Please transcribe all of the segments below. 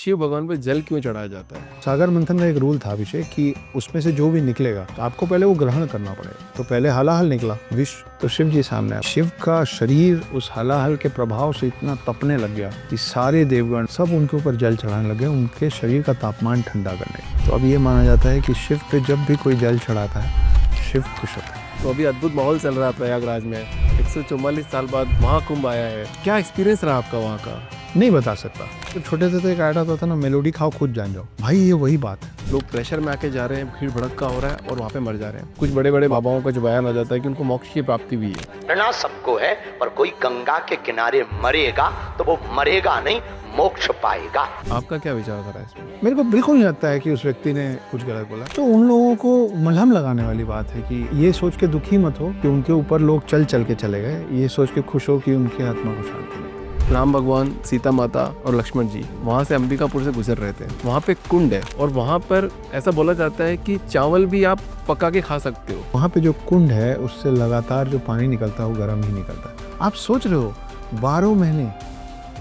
शिव भगवान पे जल क्यों चढ़ाया जाता है? सागर मंथन का एक रूल था अभिषेक कि उसमें से जो भी निकलेगा तो आपको पहले वो ग्रहण करना पड़ेगा। तो पहले हलाहल निकला विष, तो शिव जी सामने आए। शिव का शरीर उस हलाहल के प्रभाव से इतना तपने लग गया कि सारे देवगण सब उनके ऊपर जल चढ़ाने लगे, उनके शरीर का तापमान ठंडा करने। तो अब ये माना जाता है कि शिव पे जब भी कोई जल चढ़ाता है शिव खुश होता है। तो अभी अद्भुत माहौल चल रहा है प्रयागराज में, 144 साल बाद महाकुंभ आया है। क्या एक्सपीरियंस रहा आपका वहाँ का? नहीं बता सकता। तो छोटे से तो एक आइडिया होता था ना, मेलोडी खाओ खुद जान जाओ। भाई ये वही बात है। लोग प्रेशर में आके जा रहे हैं, भीड़ भड़का हो रहा है और वहाँ पे मर जा रहे हैं। कुछ बड़े बड़े बाबाओं का जो बयान आ जाता है कि उनको मोक्ष की प्राप्ति भी है। मरना सबको है, पर कोई गंगा के किनारे मरेगा तो वो मरेगा नहीं, मोक्ष पाएगा। आपका क्या विचार था इसमें? मेरे को बिल्कुल नहीं लगता है कि उस व्यक्ति ने कुछ गलत बोला। तो उन लोगों को मलहम लगाने वाली बात है कि ये सोच के दुखी मत हो कि उनके ऊपर लोग चल चल के चले गए, ये सोच के खुश हो कि उनकी आत्मा को शांति मिले। राम भगवान, सीता माता और लक्ष्मण जी वहाँ से अंबिकापुर से गुजर रहे थे। वहाँ पे कुंड है और वहाँ पर ऐसा बोला जाता है कि चावल भी आप पका के खा सकते हो। वहाँ पे जो कुंड है उससे लगातार जो पानी निकलता है वो गर्म ही निकलता है। आप सोच रहे हो 12 महीने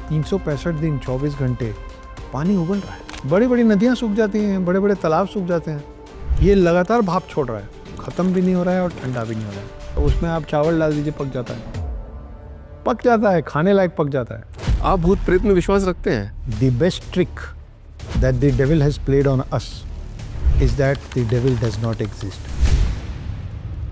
365 दिन 24 घंटे पानी उबल रहा है। बड़ी बड़ी नदियाँ सूख जाती हैं, बड़े बड़े तालाब सूख जाते हैं, ये लगातार भाप छोड़ रहा है, ख़त्म भी नहीं हो रहा है और ठंडा भी नहीं हो रहा है। तो उसमें आप चावल डाल दीजिए, पक जाता है, खाने लायक पक जाता है। आप भूत प्रेत में विश्वास रखते हैं? The best trick that the devil has played on us is that the devil does not exist.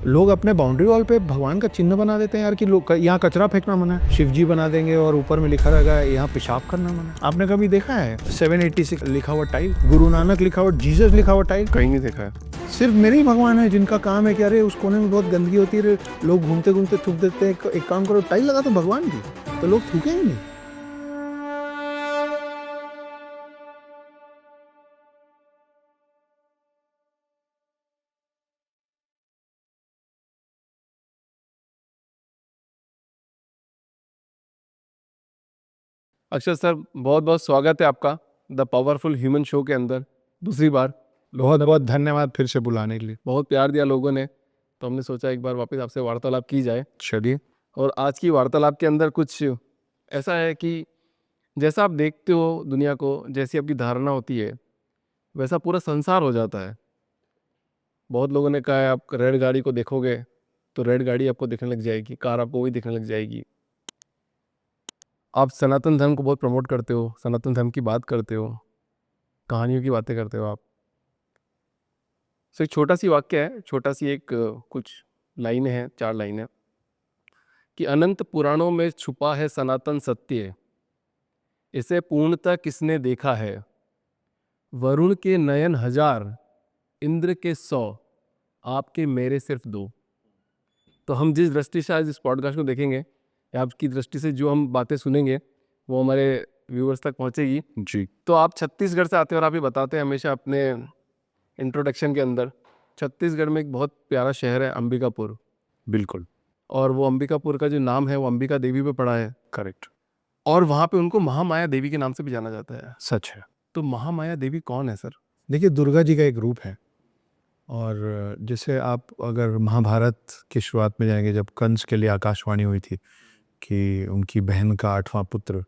लोग अपने बाउंड्री वॉल पे भगवान का चिन्ह बना देते हैं यार कि लोग यहाँ कचरा फेंकना मना है, शिव जी बना देंगे और ऊपर में लिखा रहेगा यहाँ पेशाब करना मना है। आपने कभी देखा है 786 लिखा हुआ टाइल, गुरु नानक लिखा हुआ, जीसस लिखा हुआ टाइल? कहीं नहीं देखा है। सिर्फ मेरे ही भगवान है जिनका काम है कि अरे उस कोने में बहुत गंदगी होती है, लोग घूमते घूमते थूक देते हैं। एक काम करो, टाइल लगा दो भगवान की, तो लोग थूकेंगे नहीं। अक्षर सर, बहुत बहुत स्वागत है आपका द पावरफुल ह्यूमन शो के अंदर दूसरी बार। बहुत बहुत धन्यवाद फिर से बुलाने के लिए। बहुत प्यार दिया लोगों ने, तो हमने सोचा एक बार वापस आपसे वार्तालाप की जाए। चलिए। और आज की वार्तालाप के अंदर कुछ ऐसा है कि जैसा आप देखते हो दुनिया को, जैसी आपकी धारणा होती है वैसा पूरा संसार हो जाता है। बहुत लोगों ने कहा है आप रेड गाड़ी को देखोगे तो रेड गाड़ी आपको दिखने लग जाएगी, कार आपको वही दिखने लग जाएगी। आप सनातन धर्म को बहुत प्रमोट करते हो, सनातन धर्म की बात करते हो, कहानियों की बातें करते हो आप। सो एक छोटा सी वाक्य है, छोटा सी एक कुछ लाइनें हैं, 4 लाइनें कि अनंत पुराणों में छुपा है सनातन सत्य, इसे पूर्णतः किसने देखा है। वरुण के नयन 1000, इंद्र के 100, आपके मेरे सिर्फ 2। तो हम जिस दृष्टि से आज इस पॉडकास्ट को देखेंगे या आपकी दृष्टि से जो हम बातें सुनेंगे वो हमारे व्यूअर्स तक पहुंचेगी जी। तो आप छत्तीसगढ़ से आते हैं और आप ये बताते हैं हमेशा अपने इंट्रोडक्शन के अंदर, छत्तीसगढ़ में एक बहुत प्यारा शहर है अंबिकापुर, बिल्कुल और वो अंबिकापुर का जो नाम है वो अंबिका देवी पे पड़ा है। करेक्ट। और वहाँ पे उनको महामाया देवी के नाम से भी जाना जाता है। सच है। तो महामाया देवी कौन है सर? देखिए, दुर्गा जी का एक रूप है। और जैसे आप अगर महाभारत की शुरुआत में जाएंगे, जब कंस के लिए आकाशवाणी हुई थी कि उनकी बहन का 8वां पुत्र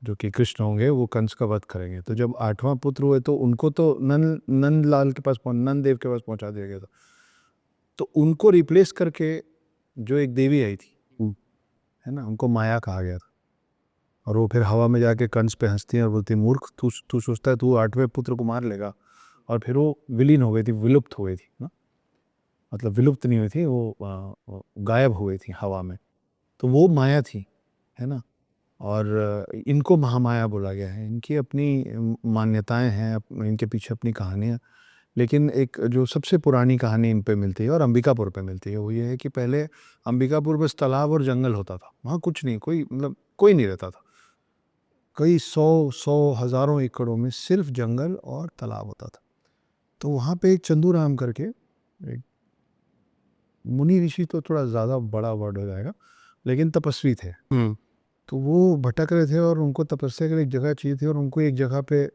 जो कि कृष्ण होंगे वो कंस का वध करेंगे, तो जब 8वां पुत्र हुए तो उनको तो नंद लाल के पास नंद देव के पास पहुंचा दिया गया था। तो उनको रिप्लेस करके जो एक देवी आई थी, है ना, उनको माया कहा गया था। और वो फिर हवा में जाके कंस पे हंसती है और बोलती है, मूर्ख, तू सोचता है तू 8वें पुत्र को मार लेगा। और फिर वो विलीन हो गई थी, विलुप्त हो गई थी ना, मतलब विलुप्त नहीं हुई थी, वो गायब हो गई थी हवा में। तो वो माया थी, है ना। और इनको महामाया बोला गया है। इनकी अपनी मान्यताएं हैं, इनके पीछे अपनी कहानियाँ। लेकिन एक जो सबसे पुरानी कहानी इन पे मिलती है और अंबिकापुर पे मिलती है वो ये है कि पहले अंबिकापुर बस तालाब और जंगल होता था। वहाँ कुछ नहीं, कोई नहीं रहता था। कई सौ हज़ारों एकड़ों में सिर्फ जंगल और तालाब होता था। तो वहाँ पे एक चंदूराम करके एक मुनि ऋषि, तो थोड़ा ज़्यादा बड़ा वर्ड हो जाएगा, लेकिन तपस्वी थे। तो वो भटक रहे थे और उनको तपस्या के लिए एक जगह चाहिए थी। और उनको एक जगह पे,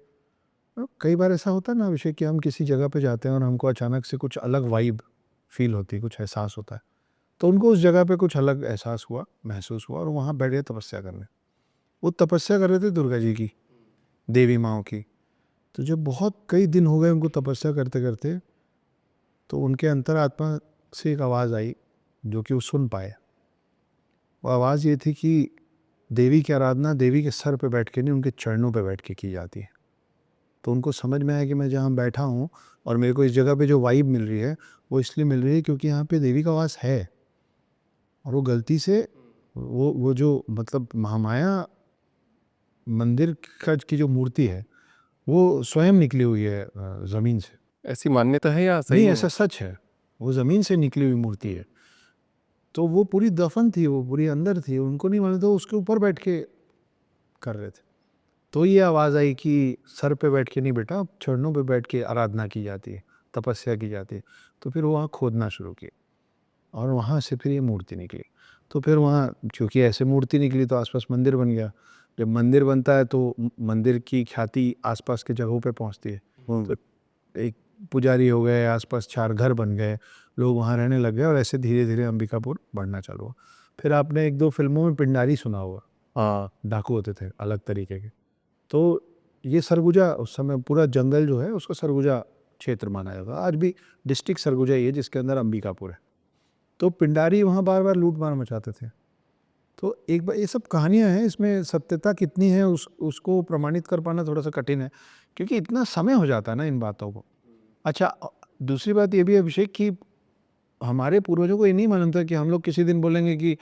कई बार ऐसा होता है ना अभिषेक कि हम किसी जगह पे जाते हैं और हमको अचानक से कुछ अलग वाइब फील होती है, कुछ एहसास होता है। तो उनको उस जगह पे कुछ अलग एहसास हुआ, महसूस हुआ, और वहाँ बैठ गए तपस्या करने। वो तपस्या कर रहे थे दुर्गा जी की, देवी माँओं की। तो जब बहुत कई दिन हो गए उनको तपस्या करते करते, तो उनके अंतरात्मा से एक आवाज़ आई जो कि वो सुन पाए। वो आवाज़ ये थी कि देवी की आराधना देवी के सर पे बैठ के नहीं, उनके चरणों पे बैठ के की जाती है। तो उनको समझ में आया कि मैं जहाँ बैठा हूँ और मेरे को इस जगह पे जो वाइब मिल रही है वो इसलिए मिल रही है क्योंकि यहाँ पे देवी का वास है। और वो गलती से वो जो मतलब महामाया मंदिर की जो मूर्ति है वो स्वयं निकली हुई है ज़मीन से। ऐसी मान्यता है या सही नहीं, में ऐसा सच है, वो ज़मीन से निकली हुई मूर्ति है। तो वो पूरी दफन थी, वो पूरी अंदर थी, उनको नहीं मालूम था, उसके ऊपर बैठ के कर रहे थे। तो ये आवाज़ आई कि सर पे बैठ के नहीं बेटा, चरणों पे बैठ के आराधना की जाती है, तपस्या की जाती है। तो फिर वहाँ खोदना शुरू किया और वहाँ से फिर ये मूर्ति निकली। तो फिर वहाँ क्योंकि ऐसे मूर्ति निकली तो आसपास मंदिर बन गया। जब मंदिर बनता है तो मंदिर की ख्याति आसपास के जगहों पे पहुँचती है। तो एक पुजारी हो गए, आसपास 4 घर बन गए, लोग वहाँ रहने लग गए और ऐसे धीरे धीरे अंबिकापुर बढ़ना चालू हुआ। फिर आपने 1-2 फिल्मों में पिंडारी सुना होगा। हाँ, डाकू होते थे अलग तरीके के। तो ये सरगुजा उस समय पूरा जंगल जो है उसको सरगुजा क्षेत्र माना जाता है। आज भी डिस्ट्रिक्ट सरगुजा ही है जिसके अंदर अंबिकापुर है। तो पिंडारी वहाँ बार बार लूट मार मचाते थे। तो एक बार ये सब कहानियाँ हैं, इसमें सत्यता कितनी है उसको प्रमाणित कर पाना थोड़ा सा कठिन है क्योंकि इतना समय हो जाता है ना इन बातों को। अच्छा, दूसरी बात ये भी है अभिषेक कि हमारे पूर्वजों को ये नहीं मालूम था कि हम लोग किसी दिन बोलेंगे कि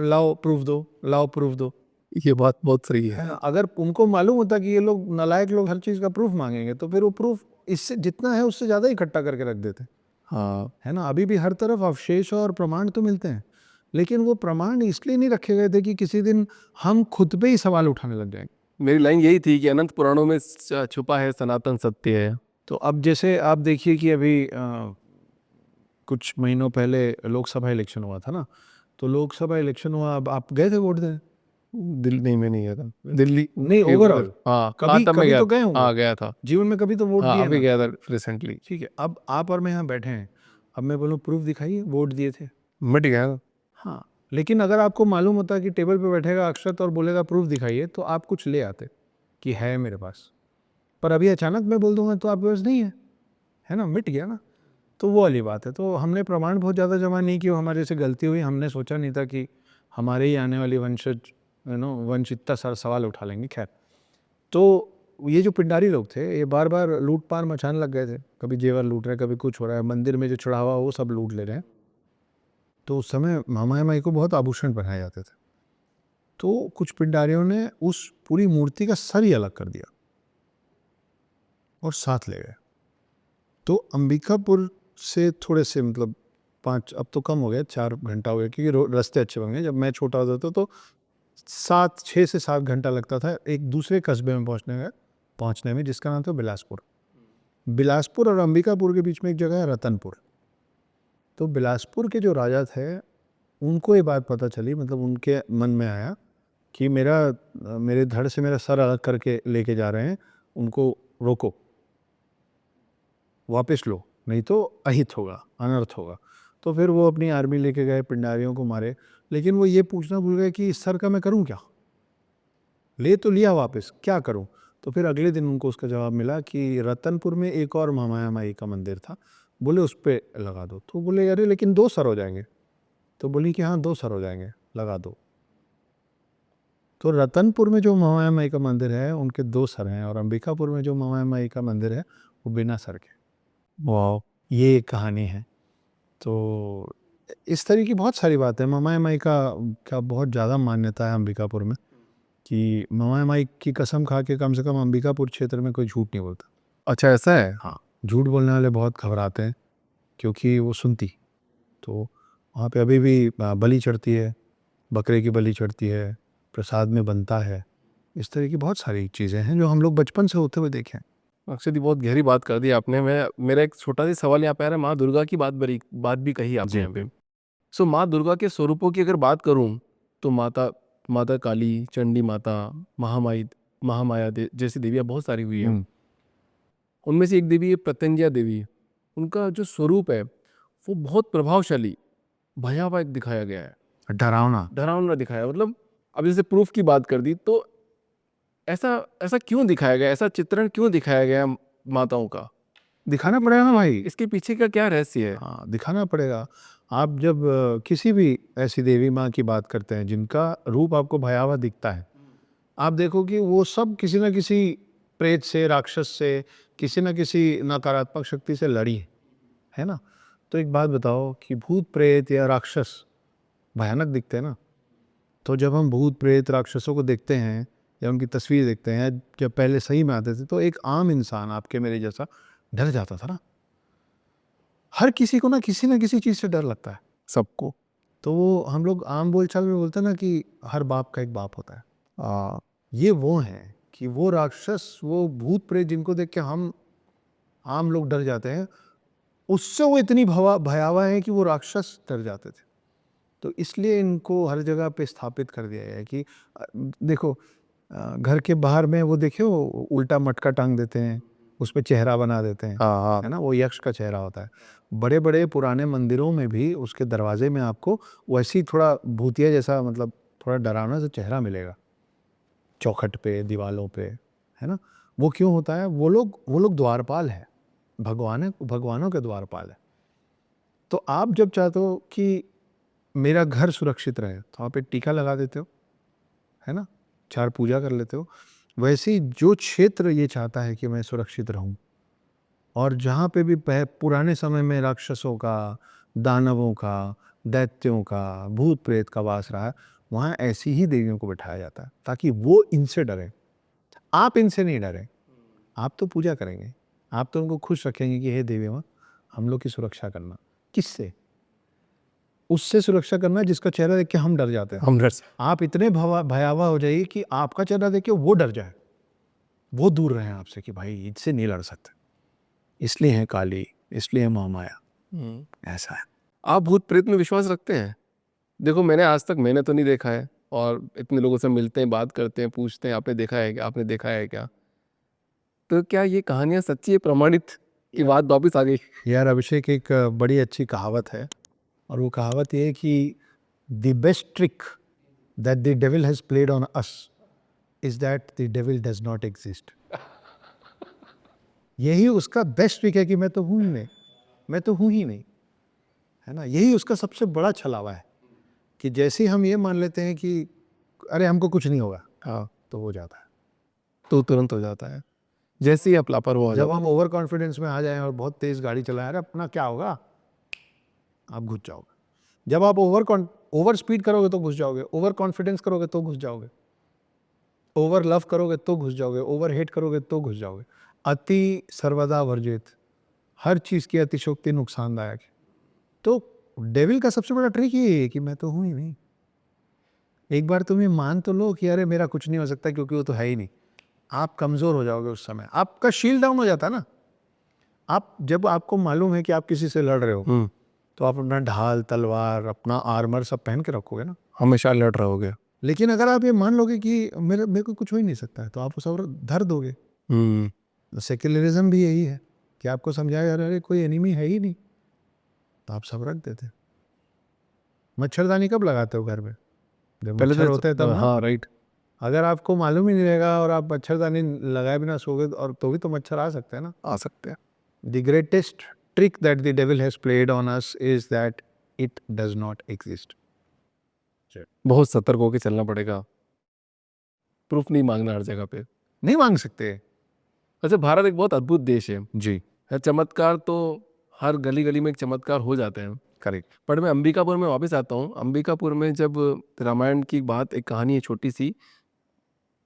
लाओ प्रूफ दो, लाओ प्रूफ दो। ये बात बहुत सही है। है ना? अगर उनको मालूम होता कि ये लोग नालायक लोग हर चीज़ का प्रूफ मांगेंगे तो फिर वो प्रूफ इससे जितना है उससे ज़्यादा इकट्ठा करके रख देते। हाँ, है ना? अभी भी हर तरफ अवशेष और प्रमाण तो मिलते हैं, लेकिन वो प्रमाण इसलिए नहीं रखे गए थे कि किसी दिन हम खुद पे ही सवाल उठाने लग जाएंगे। मेरी लाइन यही थी कि अनंत पुराणों में छुपा है सनातन सत्य है। तो अब जैसे आप देखिए कि अभी कुछ महीनों पहले लोकसभा इलेक्शन हुआ था ना, तो लोकसभा इलेक्शन हुआ, अब आप गए थे वोट देने? दिल्ली नहीं, मैं नहीं गया था। दिल्ली नहीं, एक ओवरऑल बार- हाँ, कभी तब मैं कभी गया तो गए होंगे, हाँ, गया था। जीवन में कभी तो वोट हाँ, दिए अभी ना। गया था रिसेंटली। ठीक है, अब आप और मैं यहाँ बैठे हैं, अब मैं बोलूँ प्रूफ दिखाइए वोट दिए थे। मिट गया था। हाँ, लेकिन अगर आपको मालूम होता कि टेबल पे बैठेगा अक्षत और बोलेगा प्रूफ दिखाइए तो आप कुछ ले आते कि है मेरे पास। पर अभी अचानक मैं बोल दूंगा तो आपके पास नहीं है ना, मिट गया ना। तो वो वाली बात है। तो हमने प्रमाण बहुत ज़्यादा जमा नहीं किया, हमारे से गलती हुई, हमने सोचा नहीं था कि हमारे ही आने वाली वंशज वंश इतना सारा सवाल उठा लेंगे। खैर, तो ये जो पिंडारी लोग थे ये बार बार लूट पार मचाने लग गए थे, कभी जेवर लूट रहे हैं, कभी कुछ हो रहा है, मंदिर में जो चढ़ावा वो सब लूट ले रहे हैं। तो उस समय महामाया माई को बहुत आभूषण पहनाए जाते थे। तो कुछ पिंडारियों ने उस पूरी मूर्ति का सर ही अलग कर दिया और साथ ले गए। तो अंबिकापुर से थोड़े से मतलब 5, अब तो कम हो गया, 4 घंटा हो गया क्योंकि रास्ते अच्छे बन गए। जब मैं छोटा होता था तो 6 से 7 घंटा लगता था एक दूसरे कस्बे में पहुंचने में जिसका नाम था बिलासपुर। बिलासपुर और अंबिकापुर के बीच में एक जगह है रतनपुर। तो बिलासपुर के जो राजा थे उनको ये बात पता चली, मतलब उनके मन में आया कि मेरे धड़ से मेरा सर अलग करके लेके जा रहे हैं, उनको रोको, वापस लो, नहीं तो अहित होगा, अनर्थ होगा। तो फिर वो अपनी आर्मी लेके गए, पिंडारियों को मारे, लेकिन वो ये पूछना भूल गए कि इस सर का मैं करूं क्या। ले तो लिया वापस, क्या करूं। तो फिर अगले दिन उनको उसका जवाब मिला कि रतनपुर में एक और महामाया माई का मंदिर था, बोले उस पर लगा दो। तो बोले अरे लेकिन 2 सर हो जाएंगे। तो बोली कि हाँ 2 सर हो जाएंगे, लगा दो। तो रतनपुर में जो महामाया माई का मंदिर है उनके 2 सर हैं और अंबिकापुर में जो महामाया माई का मंदिर है वो बिना सर के। वाह, ये एक कहानी है। तो इस तरह की बहुत सारी बातें, महामाया माई का बहुत ज़्यादा मान्यता है अंबिकापुर में कि महामाया माई की कसम खा के कम से कम अंबिकापुर क्षेत्र में कोई झूठ नहीं बोलता। अच्छा ऐसा है। हाँ, झूठ बोलने वाले बहुत घबराते हैं क्योंकि वो सुनती। तो वहाँ पे अभी भी बलि चढ़ती है, बकरे की बलि चढ़ती है, प्रसाद में बनता है। इस तरह की बहुत सारी चीज़ें हैं जो हम लोग बचपन से होते हुए देखे हैं। अक्षय जी, बहुत गहरी बात कर दी आपने। मेरा एक छोटा सा सवाल यहाँ पे आ रहा है। माँ दुर्गा की बात भी कही आपने यहाँ पे। सो माँ दुर्गा के स्वरूपों की अगर बात करूँ तो माता काली, चंडी माता, महामाया जैसी देवियाँ बहुत सारी हुई हैं। उनमें से एक देवी है प्रत्यंजया देवी। उनका जो स्वरूप है वो बहुत प्रभावशाली, भयावह दिखाया गया है, डरावना। डरावना दिखाया। मतलब अब जैसे प्रूफ की बात कर दी तो ऐसा ऐसा क्यों दिखाया गया, ऐसा चित्रण क्यों दिखाया गया माताओं का? दिखाना पड़ेगा ना भाई। इसके पीछे का क्या रहस्य है? हाँ, दिखाना पड़ेगा। आप जब किसी भी ऐसी देवी माँ की बात करते हैं जिनका रूप आपको भयावह दिखता है, आप देखो कि वो सब किसी न किसी प्रेत से, राक्षस से, किसी न किसी नकारात्मक शक्ति से लड़ी है ना? तो एक बात बताओ कि भूत प्रेत या राक्षस भयानक दिखते हैं ना? तो जब हम भूत प्रेत राक्षसों को देखते हैं या उनकी तस्वीर देखते हैं, जब पहले सही में आते थे, तो एक आम इंसान आपके मेरे जैसा डर जाता था ना। हर किसी को ना किसी चीज़ से डर लगता है। सबको। तो वो हम लोग आम बोलचाल में बोलते हैं ना कि हर बाप का एक बाप होता है। ये वो हैं कि वो राक्षस, वो भूत प्रेत जिनको देख के हम आम लोग डर जाते हैं, उससे वो इतनी भयावह है कि वो राक्षस डर जाते थे। तो इसलिए इनको हर जगह पे स्थापित कर दिया गया है कि देखो, घर के बाहर में वो देखिए वो उल्टा मटका टांग देते हैं, उस पे चेहरा बना देते हैं, हाँ है ना? वो यक्ष का चेहरा होता है। बड़े-बड़े पुराने मंदिरों में भी उसके दरवाजे में आपको वैसी थोड़ा भूतिया जैसा, मतलब थोड़ा डरावना सा चेहरा मिलेगा, चौखट पे, दीवालों पे, है ना? वो क्यों होता है? वो लोग द्वारपाल है, भगवानों के द्वारपाल है। तो आप जब चाहते हो कि मेरा घर सुरक्षित रहे, तो आप एक टीका लगा देते हो, है ना? 4 पूजा कर लेते हो। वैसे ही जो क्षेत्र ये चाहता है कि मैं सुरक्षित रहूं, और जहाँ पे भी पुराने समय में राक्षसों का, दानवों का, दैत्यों का, भूत प्रेत का वास रहा है, वहाँ ऐसी ही देवियों को बिठाया जाता है ताकि वो इनसे डरें। आप इनसे नहीं डरें, आप तो पूजा करेंगे, आप तो उनको खुश रखेंगे कि हे देवी माँ, हम लोग की सुरक्षा करना। किससे? उससे सुरक्षा करना जिसका चेहरा देख के हम डर जाते हैं। हम डर से। आप इतने भयावह हो जाइए कि आपका चेहरा देख के वो डर जाए, वो दूर रहे आपसे कि भाई इससे नहीं लड़ सकते। इसलिए है काली, इसलिए है महामाया, ऐसा है। आप भूत प्रेत में विश्वास रखते हैं? देखो, मैंने तो नहीं देखा है, और इतने लोगों से मिलते हैं, बात करते हैं, पूछते हैं आपने देखा है क्या, आपने देखा है क्या? तो क्या ये कहानियां सच्ची है, प्रमाणित की बात वापिस आ गई? यार अभिषेक, एक बड़ी अच्छी कहावत है, और वो कहावत ये है कि the best trick that the devil has played on us is that the devil does not exist. यही उसका बेस्ट ट्रिक है कि मैं तो हूँ ही नहीं, मैं तो हूँ ही नहीं, है ना? यही उसका सबसे बड़ा छलावा है कि जैसे ही हम ये मान लेते हैं कि अरे हमको कुछ नहीं होगा, हाँ, तो हो जाता है। तो तुरंत हो जाता है, जैसे ही आप लापरवाह हो जब जाते हम ओवर कॉन्फिडेंस में आ जाएं और बहुत तेज गाड़ी चलाएं, अरे अपना क्या होगा, आप घुस जाओगे। जब आप ओवर स्पीड करोगे तो घुस जाओगे, ओवर कॉन्फिडेंस करोगे तो घुस जाओगे, ओवर लव करोगे तो घुस जाओगे, ओवर हेट करोगे तो घुस जाओगे। अति सर्वदा वर्जित, हर चीज़ की अतिशयोक्ति नुकसानदायक है। तो डेविल का सबसे बड़ा ट्रिक ये है कि मैं तो हूँ ही नहीं। एक बार तुम ये मान तो लो कि अरे मेरा कुछ नहीं हो सकता क्योंकि वो तो है ही नहीं। आप कमज़ोर हो जाओगे उस समय, आपका शील्ड डाउन हो जाता है ना। आप जब आपको मालूम है कि आप किसी से लड़ रहे हो, तो आप अपना ढाल, तलवार, अपना आर्मर सब पहन के रखोगे ना, हमेशा लड़ रहोगे। लेकिन अगर आप ये मान लोगे कि मेरे को कुछ हो ही नहीं सकता है, तो आप उसे और धर दोगे। सेक्युलरिज्म भी यही है कि आपको समझाया अरे कोई एनिमी है ही नहीं, तो आप सब रख देते। मच्छरदानी कब लगाते हो घर में? जब पहले मच्छर तो होते हैं तब ना। हाँ, राइट। अगर आपको मालूम ही नहीं रहेगा और आप मच्छरदानी लगाए बिना सोगे और तो भी तो मच्छर आ सकते हैं ना। आ सकते हैं। The greatest trick that the devil has played on us is that it does not exist. बहुत सतर्क होकर चलना पड़ेगा, प्रूफ नहीं मांगना हर जगह पे। नहीं मांग सकते। अच्छा, भारत एक बहुत अद्भुत देश है। जी, चमत्कार तो हर गली गली में एक चमत्कार हो जाते हैं। करेक्ट। पर मैं अंबिकापुर में वापस आता हूँ। अंबिकापुर में जब रामायण की बात, एक कहानी है छोटी सी,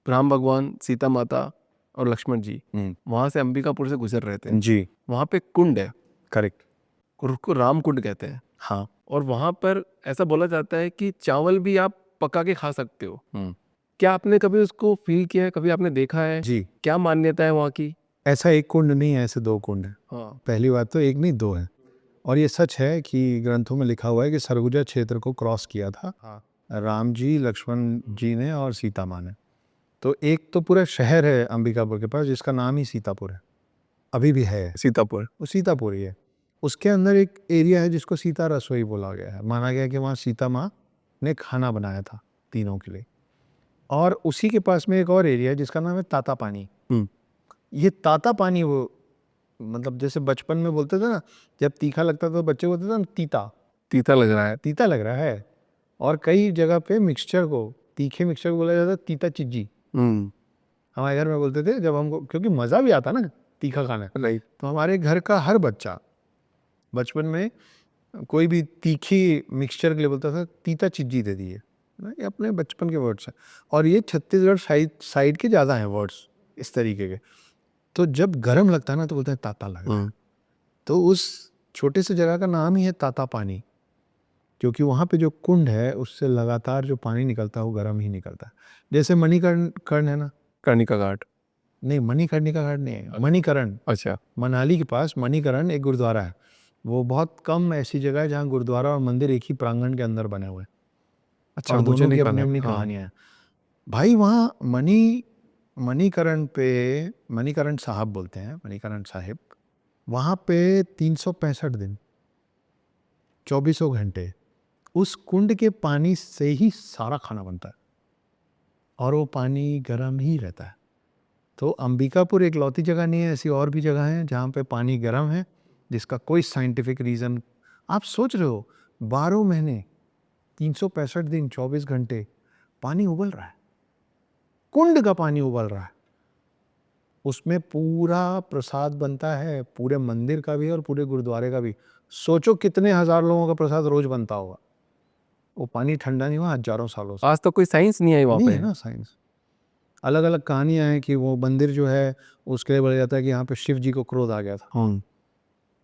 राम भगवान, सीता माता और लक्ष्मण जी वहाँ से अंबिकापुर से गुजर रहे थे। जी, वहाँ पे कुंड है, करेक्ट। उसको राम कुंड कहते हैं। हाँ। और वहाँ पर ऐसा बोला जाता है कि चावल भी आप पका के खा सकते हो। क्या आपने कभी उसको फील किया है, कभी आपने देखा है? जी, क्या मान्यता है वहाँ की? ऐसा एक कुंड नहीं है, ऐसे 2 कुंड हैं। हाँ, पहली बात तो एक नहीं 2 है, और ये सच है कि ग्रंथों में लिखा हुआ है कि सरगुजा क्षेत्र को क्रॉस किया था राम जी, लक्ष्मण जी ने और सीता माँ ने। तो एक तो पूरा शहर है अंबिकापुर के पास जिसका नाम ही सीतापुर है, अभी भी है, सीतापुर। वो सीतापुर ही है। उसके अंदर एक एरिया है जिसको सीता रसोई बोला गया है। माना गया कि वहाँ सीता माँ ने खाना बनाया था तीनों के लिए। और उसी के पास में एक और एरिया है जिसका नाम है ताता पानी। ये ताता पानी वो मतलब जैसे बचपन में बोलते थे ना, जब तीखा लगता था तो बच्चे बोलते थे ना तीता तीता लग रहा है। तीता लग रहा है। और कई जगह पे मिक्सचर को, तीखे मिक्सचर को बोला जाता है तीता चिज्जी। हमारे घर में बोलते थे जब हमको, क्योंकि मज़ा भी आता ना तीखा खाने। राइट। तो हमारे घर का हर बच्चा बचपन में कोई भी तीखी मिक्सचर के लिए बोलता था तीता चिज्जी दे दिए ना, ये अपने बचपन के वर्ड्स हैं। और ये छत्तीसगढ़ साइड के ज़्यादा हैं वर्ड्स इस तरीके के। तो जब गर्म लगता है ना तो बोलते हैं ताता लग रहा है। तो उस छोटे से जगह का नाम ही है ताता पानी, क्योंकि वहाँ पे जो कुंड है उससे लगातार जो पानी निकलता है वो गर्म ही निकलता है। जैसे मणिकर्ण है ना, कर्णिका घाट। नहीं मणिकर्णिका घाट नहीं है, मणिकर्ण। अच्छा। मनाली के पास मणिकर्ण एक गुरुद्वारा है। वो बहुत कम ऐसी जगह है जहाँ गुरुद्वारा और मंदिर एक ही प्रांगण के अंदर बने हुए हैं। अच्छा, और मुझे दोनों नहीं की पता अपनी है। अपनी हाँ। कहानियाँ हैं भाई। वहाँ मणिकर्ण पे, मणिकर्ण साहब बोलते हैं, मणिकर्ण साहिब, वहाँ पे 365 दिन 24 घंटे उस कुंड के पानी से ही सारा खाना बनता है और वो पानी गर्म ही रहता है। तो अंबिकापुर एक लौती जगह नहीं है, ऐसी और भी जगह हैं जहाँ पे पानी गर्म है जिसका कोई साइंटिफिक रीज़न। आप सोच रहे हो 12 महीने 365 दिन 24 घंटे पानी उबल रहा है, कुंड का पानी उबल रहा है, उसमें पूरा प्रसाद बनता है, पूरे मंदिर का भी और पूरे गुरुद्वारे का भी। सोचो कितने हजार लोगों का प्रसाद रोज बनता होगा। वो पानी ठंडा नहीं हुआ हजारों सालों से। आज तो कोई साइंस नहीं आई वहाँ नहीं पे। है ना साइंस। अलग अलग कहानियां हैं कि वो मंदिर जो है उसके लिए बोला जाता है कि यहाँ पे शिव जी को क्रोध आ गया था,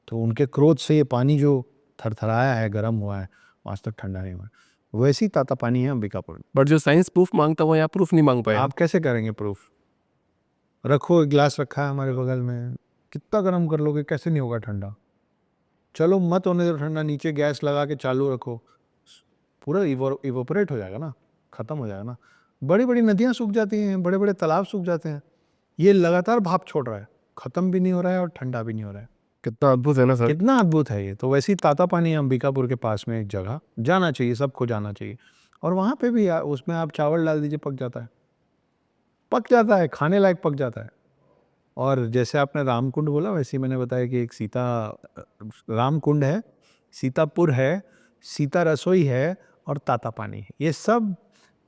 तो उनके क्रोध से ये पानी जो थरथराया है, गर्म हुआ है, आज तक ठंडा नहीं हुआ है। वैसी ताता पानी है अंबिकापुर में। बट जो साइंस प्रूफ मांगता हुआ यहाँ प्रूफ नहीं मांग पाया। आप कैसे करेंगे प्रूफ? रखो, एक गिलास रखा है हमारे बगल में, कितना गर्म कर लोगे, कैसे नहीं होगा ठंडा? चलो मत होने दो ठंडा, नीचे गैस लगा के चालू रखो, पूरा इवोपरेट हो जाएगा ना, ख़त्म हो जाएगा ना। बड़ी बड़ी नदियाँ सूख जाती हैं, बड़े बड़े तालाब सूख जाते हैं, ये लगातार भाप छोड़ रहा है, ख़त्म भी नहीं हो रहा है और ठंडा भी नहीं हो रहा है। कितना अद्भुत है ना सर। कितना अद्भुत है ये। तो वैसी ताता पानी अंबिकापुर के पास में एक जगह जाना चाहिए, सबको जाना चाहिए। और वहाँ पे भी उसमें आप चावल डाल दीजिए, पक जाता है, पक जाता है, खाने लायक पक जाता है। और जैसे आपने रामकुंड बोला, वैसे ही मैंने बताया कि एक रामकुंड है, सीतापुर है, सीता रसोई है और ताता पानी है। ये सब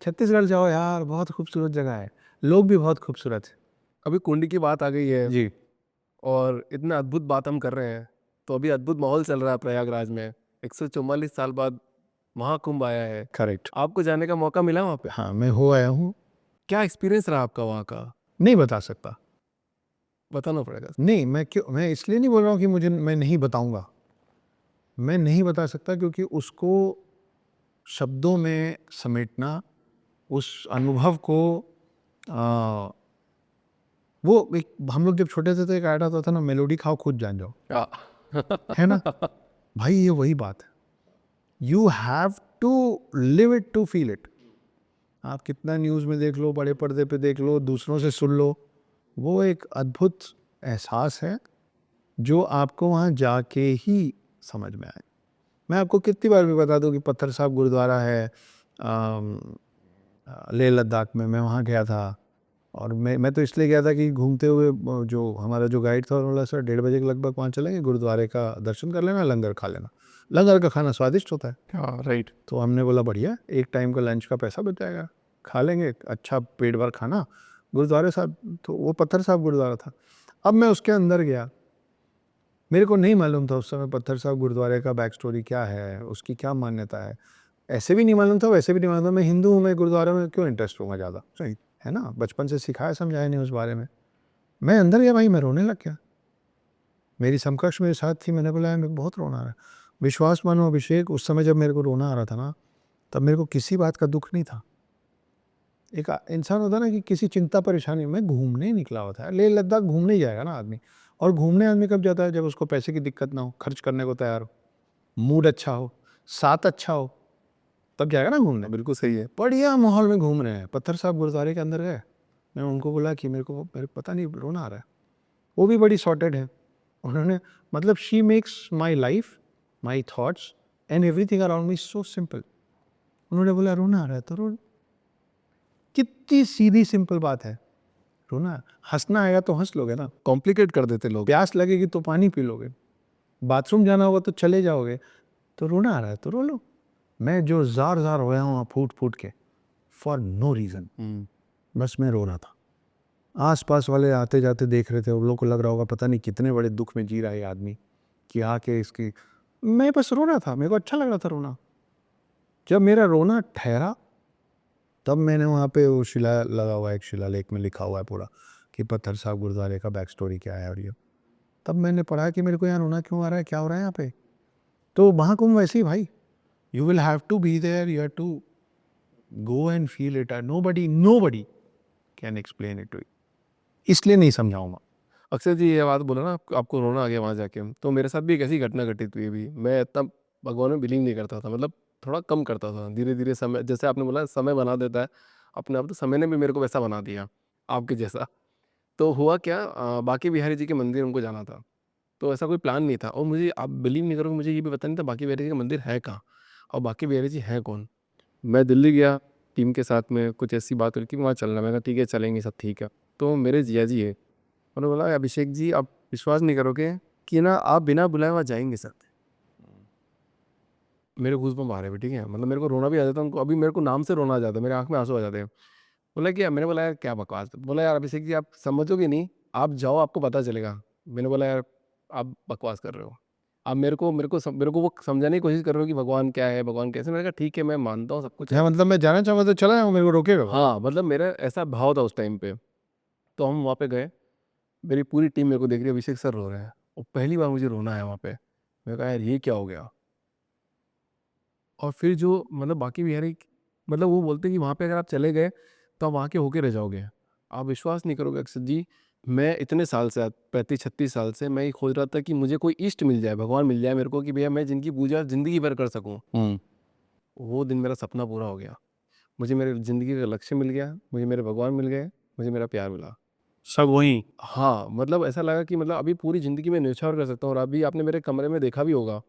छत्तीसगढ़ जाओ यार, बहुत खूबसूरत जगह है, लोग भी बहुत खूबसूरत है। अभी कुंड की बात आ गई है जी, और इतना अद्भुत बात हम कर रहे हैं, तो अभी अद्भुत माहौल चल रहा है प्रयागराज में। 144 साल बाद महाकुंभ आया है। करेक्ट। आपको जाने का मौका मिला वहाँ पे? हाँ, मैं हो आया हूँ, क्या एक्सपीरियंस रहा आपका वहाँ का? नहीं बता सकता। बताना पड़ेगा। नहीं, मैं इसलिए नहीं बोल रहा हूँ कि मैं नहीं बताऊँगा। मैं नहीं बता सकता क्योंकि उसको शब्दों में समेटना, उस अनुभव को आ, वो एक, हम लोग जब छोटे थे तो एक ऐड आता था ना, मेलोडी खाओ खुद जान जाओ, है ना भाई, ये वही बात है। You have to live it to feel it. आप कितना न्यूज़ में देख लो, बड़े पर्दे पे देख लो, दूसरों से सुन लो, वो एक अद्भुत एहसास है जो आपको वहाँ जाके ही समझ में आए। मैं आपको कितनी बार भी बता दूं कि पत्थर साहब गुरुद्वारा है लेह लद्दाख में, मैं वहाँ गया था। और मैं तो इसलिए गया था कि घूमते हुए जो हमारा जो गाइड था उन्होंने बोला सर 1:30 बजे के लगभग वहाँ चलेंगे, गुरुद्वारे का दर्शन कर लेना, लंगर खा लेना, लंगर का खाना स्वादिष्ट होता है। हाँ राइट। तो हमने बोला बढ़िया, एक टाइम का लंच का पैसा बच जाएगा, खा लेंगे अच्छा पेट भर खाना गुरुद्वारे साहब। तो वो पत्थर साहब गुरुद्वारा था। अब मैं उसके अंदर गया, मेरे को नहीं मालूम था उस समय पत्थर साहब गुरुद्वारे का बैक स्टोरी क्या है, उसकी क्या मान्यता है, ऐसे भी नहीं मालूम था, वैसे भी नहीं मालूम था। मैं हिंदू हूँ, मैं गुरुद्वारे में क्यों इंटरेस्ट लूँगा ज़्यादा, सही है ना, बचपन से सिखाया समझाया नहीं उस बारे में। मैं अंदर गया भाई, मैं रोने लग गया। मेरी समकक्ष मेरे साथ थी, मैंने बोला मेरे को बहुत रोना आ रहा है। विश्वास मानो अभिषेक, उस समय जब मेरे को रोना आ रहा था ना, तब मेरे को किसी बात का दुख नहीं था। एक इंसान होता ना कि किसी चिंता परेशानी में घूमने निकला होता है, लेह लद्दाख घूमने ही जाएगा ना आदमी। और घूमने आदमी कब जाता है? जब उसको पैसे की दिक्कत ना हो, खर्च करने को तैयार हो, मूड अच्छा हो, साथ अच्छा हो, तब जाएगा ना घूमने। बिल्कुल सही है। बढ़िया माहौल में घूम रहे हैं, पत्थर साहब गुरुद्वारे के अंदर गए, मैं उनको बोला कि मेरे पता नहीं रोना आ रहा है। वो भी बड़ी सॉर्टेड है, उन्होंने मतलब she makes my life, my thoughts and everything around me so simple. उन्होंने बोला रोना आ रहा है तो रो, कितनी सीधी सिंपल बात है। रोना, हंसना आएगा तो हंस लोगे ना, कॉम्प्लिकेट कर देते लोग। प्यास लगेगी तो पानी पी लोगे, बाथरूम जाना होगा तो चले जाओगे, तो रोना आ रहा है तो रो लो। मैं जो जार जार रोया हूँ फूट फूट के, फॉर नो रीज़न, बस मैं रो रहा था। आसपास वाले आते जाते देख रहे थे, उन लोगों को लग रहा होगा पता नहीं कितने बड़े दुख में जी रहा है ये आदमी, कि आके इसकी, मैं बस रो रहा था, मेरे को अच्छा लग रहा था रोना। जब मेरा रोना ठहरा तब मैंने वहाँ पे वो शिला लगा हुआ है, एक शिलालेख में लिखा हुआ है पूरा कि पत्थर साहब गुरुद्वारे का बैक स्टोरी क्या है और ये, तब मैंने पढ़ा कि मेरे को यहाँ रोना क्यों आ रहा है, क्या हो रहा है यहाँ पे। तो महाकुंभ वैसे ही भाई, you will have to be there, you have to go and feel it, nobody can explain it to you, इसलिए नहीं समझाऊंगा। अक्सर जी ये बात बोला ना, आपको रोना आ गया वहाँ जाके, तो मेरे साथ भी एक ऐसी घटना घटित हुई अभी। मैं इतना भगवान में बिलीव नहीं करता था, मतलब थोड़ा कम करता था। धीरे धीरे समय, जैसे आपने बोला समय बना देता है अपने आप, तो समय ने भी मेरे को वैसा बना दिया आपके जैसा। तो हुआ क्या, बांके बिहारी जी के मंदिर उनको जाना था, तो ऐसा कोई प्लान नहीं था। और मुझे, आप बिलीव नहीं करोगे, मुझे ये भी पता नहीं था बांके बिहारी जी का मंदिर है कहाँ और बांके बिहारी जी हैं कौन। मैं दिल्ली गया टीम के साथ में, कुछ ऐसी बात हुई कि वहाँ चलना। मैंने कहा ठीक है चलेंगे, सब ठीक है। तो मेरे जिया जी है, उन्होंने बोला अभिषेक जी आप विश्वास नहीं करोगे कि ना आप बिना बुलाए वहाँ जाएंगे सर। मेरे गूज़बम्प आ रहे हैं, ठीक है, मतलब मेरे को रोना भी आ जाता है उनको, अभी मेरे को नाम से रोना आ जाता है, मेरे आँख में आंसू आ जाते हैं। बोला कि मैंने बोला यार क्या बकवास, बोला यार अभिषेक जी आप समझोगे नहीं, आप जाओ आपको पता चलेगा। मैंने बोला यार आप बकवास कर रहे हो, आप मेरे को वो समझाने की कोशिश कर रहे हो कि भगवान क्या है, भगवान कैसे। मैंने कहा ठीक है मैं मानता हूँ सब कुछ है। क्या मतलब मैं जाना चाहूँगा तो चला जाऊँ, मेरे को रोकेगा? हाँ, मतलब मेरा ऐसा भाव था उस टाइम पे। तो हम वहाँ पे गए, मेरी पूरी टीम मेरे को देख रही है, अभिषेक सर रो रहे हैं, और पहली बार मुझे रोना आया वहाँ पे। मैंने कहा यार ये क्या हो गया। और फिर जो मतलब बाकी बिहारी, मतलब वो बोलते हैं कि वहाँ पे अगर आप चले गए तो आप वहाँ के होके रह जाओगे। आप विश्वास नहीं करोगे अक्षत जी, मैं इतने साल से, 35-36 साल से मैं ये खोज रहा था कि मुझे कोई इष्ट मिल जाए, भगवान मिल जाए मेरे को, कि भैया मैं जिनकी पूजा ज़िंदगी भर कर सकूँ। वो दिन मेरा सपना पूरा हो गया। मुझे मेरे ज़िंदगी का लक्ष्य मिल गया, मुझे मेरे भगवान मिल गए, मुझे मेरा प्यार मिला। सब वहीं। हाँ, मतलब ऐसा लगा कि मतलब अभी पूरी ज़िंदगी में न्यौछावर कर सकता हूँ। और अभी आपने मेरे कमरे में देखा भी होगा,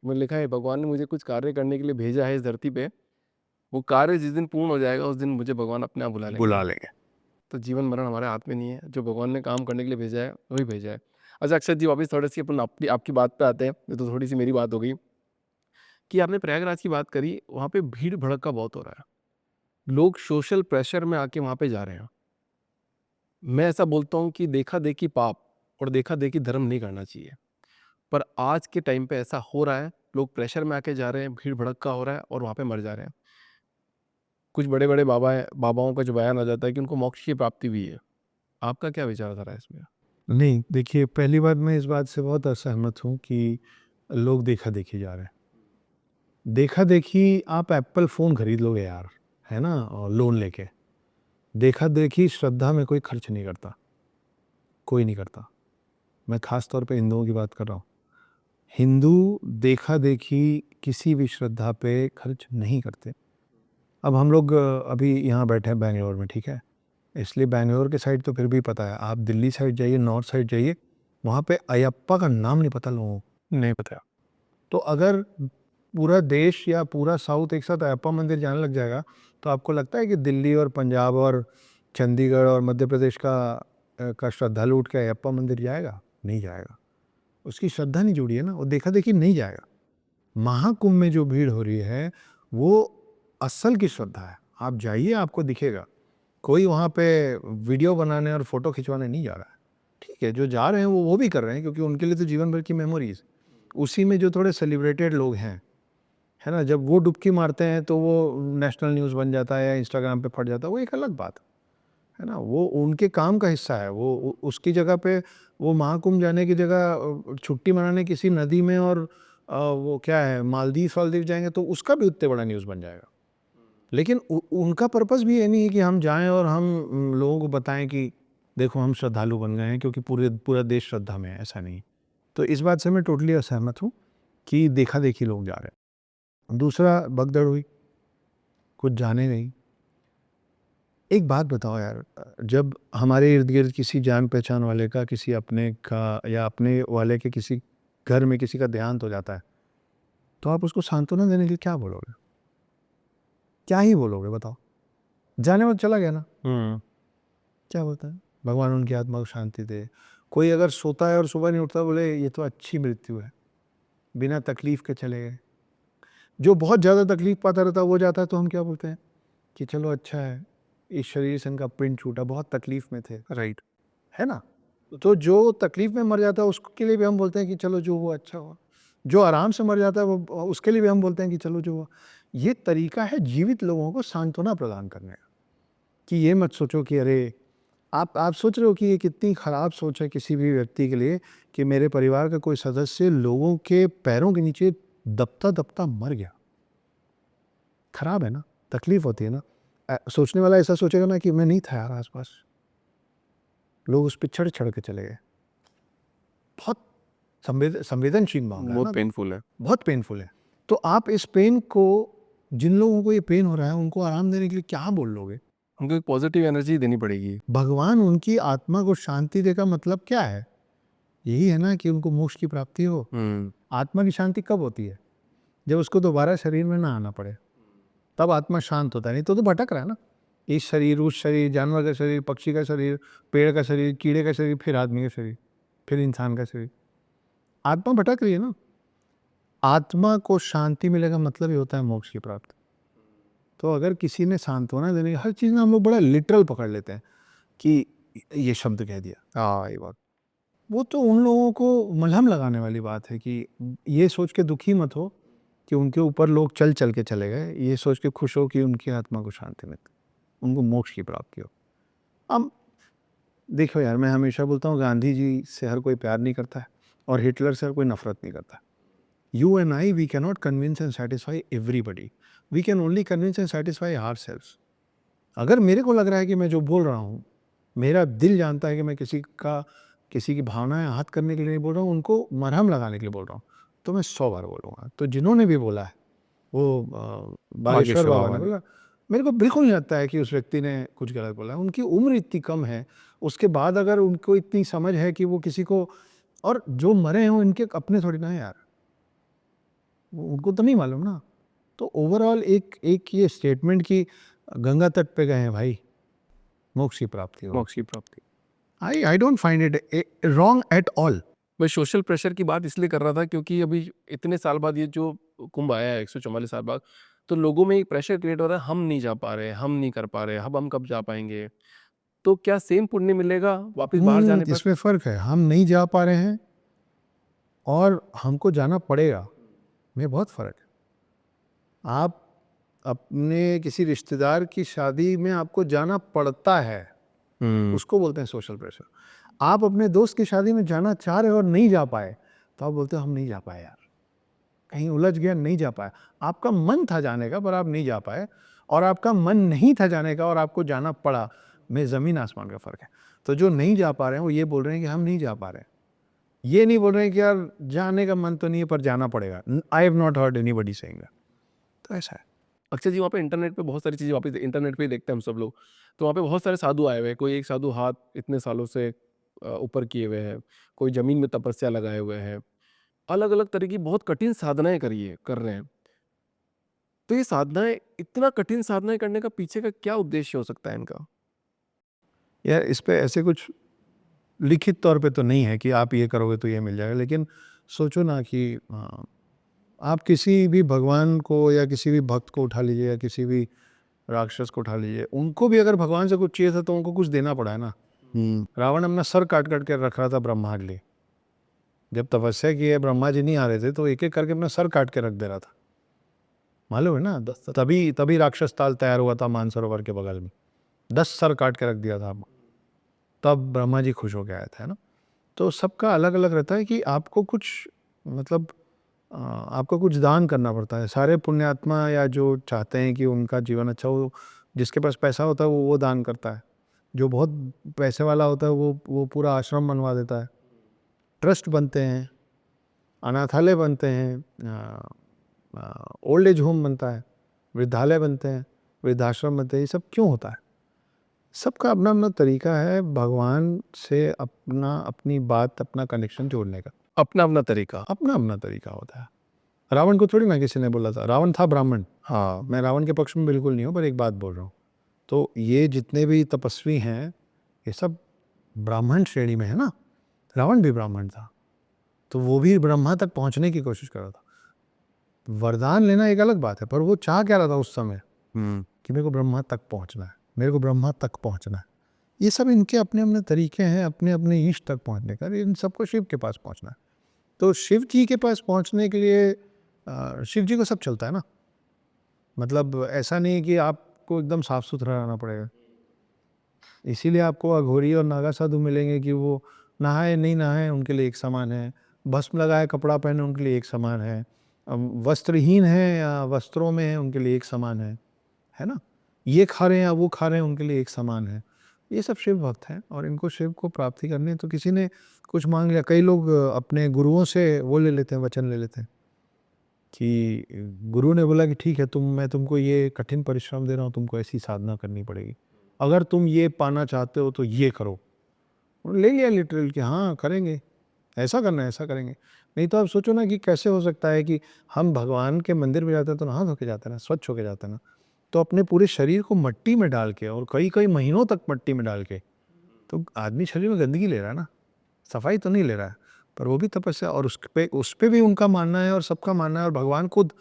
मैं लिखा है भगवान ने मुझे कुछ कार्य करने के लिए भेजा है इस धरती पे, वो कार्य जिस दिन पूर्ण हो जाएगा उस दिन मुझे भगवान अपने आप बुला बुला लेंगे। लेंगे। तो जीवन मरण हमारे हाथ में नहीं है, जो भगवान ने काम करने के लिए भेजा है वही भेजा है। अच्छा अक्षत जी, वापस थोड़ी सी अपन अपनी आपकी बात पे आते हैं, ये तो थोड़ी सी मेरी बात हो गई कि आपने प्रयागराज की बात करी, वहाँ पे भीड़ भड़का बहुत हो रहा है, लोग सोशल प्रेशर में आके वहाँ पे जा रहे हैं। मैं ऐसा बोलता हूँ कि देखा देखी पाप और देखा देखी धर्म नहीं करना चाहिए, पर आज के टाइम पे ऐसा हो रहा है, लोग प्रेशर में आके जा रहे हैं, भीड़ भड़का हो रहा है और वहाँ पे मर जा रहे हैं। कुछ बड़े बड़े बाबाओं का जो बयान आ जाता है कि उनको मोक्ष की प्राप्ति भी है। आपका क्या विचारधारा है इसमें? नहीं, देखिए पहली बात मैं इस बात से बहुत असहमत हूँ कि लोग देखा-देखी जा रहे हैं। देखा-देखी आप एप्पल फ़ोन खरीद लोगे यार, है ना? और लोन लेके। देखा-देखी श्रद्धा में कोई खर्च नहीं करता, कोई नहीं करता। मैं ख़ास तौर पे हिंदुओं की बात कर रहा हूँ। हिंदू देखा-देखी किसी भी श्रद्धा पे खर्च नहीं करते। अब हम लोग अभी यहाँ बैठे हैं बैंगलोर में, ठीक है? इसलिए बैंगलोर के साइड तो फिर भी पता है। आप दिल्ली साइड जाइए, नॉर्थ साइड जाइए, वहाँ पे अयप्पा का नाम नहीं पता लोगों को। नहीं पता। तो अगर पूरा देश या पूरा साउथ एक साथ अयप्पा मंदिर जाने लग जाएगा, तो आपको लगता है कि दिल्ली और पंजाब और चंडीगढ़ और मध्य प्रदेश का श्रद्धालु उठ के अयप्पा मंदिर जाएगा? नहीं जाएगा। उसकी श्रद्धा नहीं जुड़ी है ना, वो देखा-देखी नहीं जाएगा। महाकुंभ में जो भीड़ हो रही है, वो असल की श्रद्धा है। आप जाइए, आपको दिखेगा। कोई वहाँ पे वीडियो बनाने और फ़ोटो खिंचवाने नहीं जा रहा है। ठीक है, जो जा रहे हैं वो भी कर रहे हैं, क्योंकि उनके लिए तो जीवन भर की मेमोरीज़। उसी में जो थोड़े सेलिब्रेटेड लोग हैं, है ना? जब वो डुबकी मारते हैं तो वो नेशनल न्यूज़ बन जाता है या इंस्टाग्राम पे फट जाता है, वो एक अलग बात है ना? वो उनके काम का हिस्सा है। वो उसकी जगह पे वो महाकुंभ जाने की जगह छुट्टी मनाने किसी नदी में और वो क्या है, मालदीव-वालदीव जाएँगे तो उसका भी उतने बड़ा न्यूज़ बन जाएगा। लेकिन उनका पर्पस भी ये नहीं है कि हम जाएँ और हम लोगों को बताएँ कि देखो हम श्रद्धालु बन गए हैं, क्योंकि पूरा देश श्रद्धा में है, ऐसा नहीं। तो इस बात से मैं टोटली असहमत हूँ कि देखा-देखी लोग जा रहे हैं। दूसरा भगदड़ हुई, कुछ जाने नहीं। एक बात बताओ यार, जब हमारे इर्द-गिर्द किसी जान-पहचान वाले का, किसी अपने का या अपने वाले के किसी घर में किसी का देहांत हो जाता है, तो आप उसको सांत्वना देने के लिए क्या बोलोगे? क्या ही बोलोगे बताओ? जाने में चला गया ना, हम्म क्या बोलता है, भगवान उनकी आत्मा को शांति दे। कोई अगर सोता है और सुबह नहीं उठता, बोले ये तो अच्छी मृत्यु है, बिना तकलीफ के चले गए। जो बहुत ज़्यादा तकलीफ पाता रहता है वो जाता है, तो हम क्या बोलते हैं कि चलो अच्छा है, इस शरीर से इनका पिंड छूटा, बहुत तकलीफ में थे, राइट। है ना। तो जो तकलीफ में मर जाता है उसके लिए भी हम बोलते हैं कि चलो जो हुआ अच्छा हुआ। जो आराम से मर जाता है वो उसके लिए भी हम बोलते हैं कि चलो जो हुआ। ये तरीका है जीवित लोगों को सांत्वना प्रदान करने का, कि ये मत सोचो कि अरे आप सोच रहे हो कि ये कितनी खराब सोच है किसी भी व्यक्ति के लिए कि मेरे परिवार का कोई सदस्य लोगों के पैरों के नीचे दबता दबता मर गया। खराब है ना, तकलीफ होती है ना। सोचने वाला ऐसा सोचेगा ना कि मैं नहीं था यार आसपास, लोग उस पर चढ़ चढ़ के चले गए। बहुत संवेदनशील मामला है बहुत ना, पेनफुल है। बहुत पेनफुल है। तो आप इस पेन को, जिन लोगों को ये पेन हो रहा है उनको आराम देने के लिए क्या बोल लोगे? हमको एक पॉजिटिव एनर्जी देनी पड़ेगी। भगवान उनकी आत्मा को शांति देगा मतलब क्या है? यही है ना कि उनको मोक्ष की प्राप्ति हो। आत्मा की शांति कब होती है? जब उसको दोबारा शरीर में ना आना पड़े, तब आत्मा शांत होता है। नहीं तो भटक रहा है ना, इस शरीर उस शरीर, जानवर का शरीर, पक्षी का शरीर, पेड़ का शरीर, कीड़े का शरीर, फिर आदमी का शरीर, फिर इंसान का शरीर। आत्मा भटक रही है ना। आत्मा को शांति मिलेगा मतलब ये होता है मोक्ष की प्राप्ति। तो अगर किसी ने सांत्वना देने, हर चीज़ में हम लोग बड़ा लिटरल पकड़ लेते हैं कि ये शब्द कह दिया। हाँ, ये बात। वो तो उन लोगों को मलहम लगाने वाली बात है कि ये सोच के दुखी मत हो कि उनके ऊपर लोग चल चल के चले गए, ये सोच के खुश हो कि उनकी आत्मा को शांति मिलती, उनको मोक्ष की प्राप्ति हो। अब देखो यार, मैं हमेशा बोलता हूँ गांधी जी से हर कोई प्यार नहीं करता है और हिटलर से हर कोई नफरत नहीं करता है। You and I, we cannot convince and satisfy everybody. We can only convince and satisfy ourselves. अगर मेरे को लग रहा है कि मैं जो बोल रहा हूँ, मेरा दिल जानता है कि मैं किसी की भावनाएं आहत करने के लिए नहीं बोल रहा हूँ, उनको मरहम लगाने के लिए बोल रहा हूँ, तो मैं 100 बार बोलूँगा। तो जिन्होंने भी बोला है, वो बागेश्वर बाबा ने बोला, मेरे को बिल्कुल नहीं लगता है कि उस व्यक्ति ने कुछ गलत बोला है। उनकी उम्र इतनी कम है, उसके बाद अगर उनको इतनी समझ है कि वो किसी को, और जो मरे हैं वो इनके अपने थोड़ी ना है यार, उनको तो नहीं मालूम ना। तो ओवरऑल एक ये स्टेटमेंट कि गंगा तट पे गए हैं भाई, मोक्ष की प्राप्ति हो, मोक्ष की प्राप्ति। I don't find it wrong at all. मैं सोशल प्रेशर की बात इसलिए कर रहा था क्योंकि अभी इतने साल बाद ये जो कुंभ आया है 144 साल बाद, तो लोगों में एक प्रेशर क्रिएट हो रहा है, हम नहीं जा पा रहे, हम नहीं कर पा रहे, अब हम कब जा पाएंगे। तो क्या सेम पुण्य मिलेगा वापस बाहर जाने पर? इसमें फर्क है, हम नहीं जा पा रहे हैं और हमको जाना पड़ेगा, में बहुत फर्क है। आप अपने किसी रिश्तेदार की शादी में आपको जाना पड़ता है, उसको बोलते हैं सोशल प्रेशर। आप अपने दोस्त की शादी में जाना चाह रहे हो और नहीं जा पाए, तो आप बोलते हो हम नहीं जा पाए यार, कहीं उलझ गया, नहीं जा पाया। आपका मन था जाने का पर आप नहीं जा पाए, और आपका मन नहीं था जाने का और आपको जाना पड़ा, में ज़मीन आसमान का फ़र्क है। तो जो नहीं जा पा रहे हैं वो ये बोल रहे हैं कि हम नहीं जा पा रहे हैं, ये नहीं बोल रहे हैं कि यार जाने का मन तो नहीं है पर जाना पड़ेगा। I have not heard anybody saying that. तो ऐसा है। अक्षय जी, वहाँ पे इंटरनेट पे बहुत सारी चीज़ें वापस इंटरनेट पे ही देखते हैं हम सब लोग। तो वहाँ पे बहुत सारे साधु आए हुए हैं। कोई एक साधु हाथ इतने सालों से ऊपर किए हुए हैं, कोई ज़मीन में तपस्या लगाए हुए हैं, अलग-अलग तरह की बहुत कठिन साधनाएँ कर रहे हैं। तो ये साधनाएँ, इतना कठिन साधनाएँ करने का पीछे का क्या उद्देश्य हो सकता है इनका? यार इस पे ऐसे कुछ लिखित तौर पे तो नहीं है कि आप ये करोगे तो ये मिल जाएगा, लेकिन सोचो ना कि आप किसी भी भगवान को या किसी भी भक्त को उठा लीजिए या किसी भी राक्षस को उठा लीजिए, उनको भी अगर भगवान से कुछ चाहिए था तो उनको कुछ देना पड़ा है ना। रावण अपना सर काट काट के रख रहा था ब्रह्मा के लिए। जब तपस्या की है, ब्रह्मा जी नहीं आ रहे थे तो एक एक करके अपना सर काट के रख दे रहा था, मालूम है ना। तभी राक्षस ताल तैयार हुआ था मानसरोवर के बगल में, 10 सर काट के रख दिया था, तब ब्रह्मा जी खुश हो के आया था, है ना। तो सबका अलग अलग रहता है कि आपको कुछ, मतलब आपको कुछ दान करना पड़ता है। सारे पुण्यात्मा या जो चाहते हैं कि उनका जीवन अच्छा हो, जिसके पास पैसा होता है वो दान करता है। जो बहुत पैसे वाला होता है वो पूरा आश्रम बनवा देता है, ट्रस्ट बनते हैं, अनाथालय बनते हैं, ओल्ड एज होम बनता है, वृद्धालय बनते हैं, वृद्धाश्रम बनते हैं। ये सब क्यों होता है? सबका अपना अपना तरीका है भगवान से अपनी बात, अपना कनेक्शन जोड़ने का। अपना अपना तरीका। अपना अपना तरीका होता है। रावण को थोड़ी ना किसी ने बोला था, रावण था ब्राह्मण। हाँ, मैं रावण के पक्ष में बिल्कुल नहीं हूँ, पर एक बात बोल रहा हूँ, तो ये जितने भी तपस्वी हैं ये सब ब्राह्मण श्रेणी में है ना। रावण भी ब्राह्मण था, तो वो भी ब्रह्मा तक पहुंचने की कोशिश कर रहा था। वरदान लेना एक अलग बात है, पर वो चाह क्या रहा था उस समय कि मेरे को ब्रह्मा तक पहुंचना है, मेरे को ब्रह्मा तक पहुंचना है। ये सब इनके अपने अपने तरीके हैं अपने अपने ईष्ट तक पहुंचने का। इन सबको शिव के पास पहुंचना है। तो शिव जी के पास पहुंचने के लिए शिव जी को सब चलता है ना। मतलब ऐसा नहीं कि आपको एकदम साफ सुथरा रहना पड़ेगा। इसीलिए आपको अघोरी और नागा साधु मिलेंगे कि वो नहाए नहीं नहाए उनके लिए एक समान है, भस्म लगाए कपड़ा पहने उनके लिए एक समान है, वस्त्रहीन है या वस्त्रों में है उनके लिए एक समान है ना। ये खा रहे हैं या वो खा रहे हैं उनके लिए एक समान है। ये सब शिव भक्त हैं और इनको शिव को प्राप्ति करनी है। तो किसी ने कुछ मांग लिया, कई लोग अपने गुरुओं से वो ले लेते हैं, वचन ले लेते हैं कि गुरु ने बोला कि ठीक है मैं तुमको ये कठिन परिश्रम दे रहा हूँ, तुमको ऐसी साधना करनी पड़ेगी, अगर तुम ये पाना चाहते हो तो ये करो। ले लिया लिटरल कि हाँ करेंगे, ऐसा करना है ऐसा करेंगे। नहीं तो आप सोचो ना कि कैसे हो सकता है कि हम भगवान के मंदिर में जाते हैं तो नहा धो के जाते हैं ना, स्वच्छ होके जाते हैं ना, तो अपने पूरे शरीर को मट्टी में डाल के और कई कई महीनों तक मट्टी में डाल के, तो आदमी शरीर में गंदगी ले रहा है ना, सफाई तो नहीं ले रहा है, पर वो भी तपस्या। और उस पे भी उनका मानना है और सबका मानना है और भगवान खुद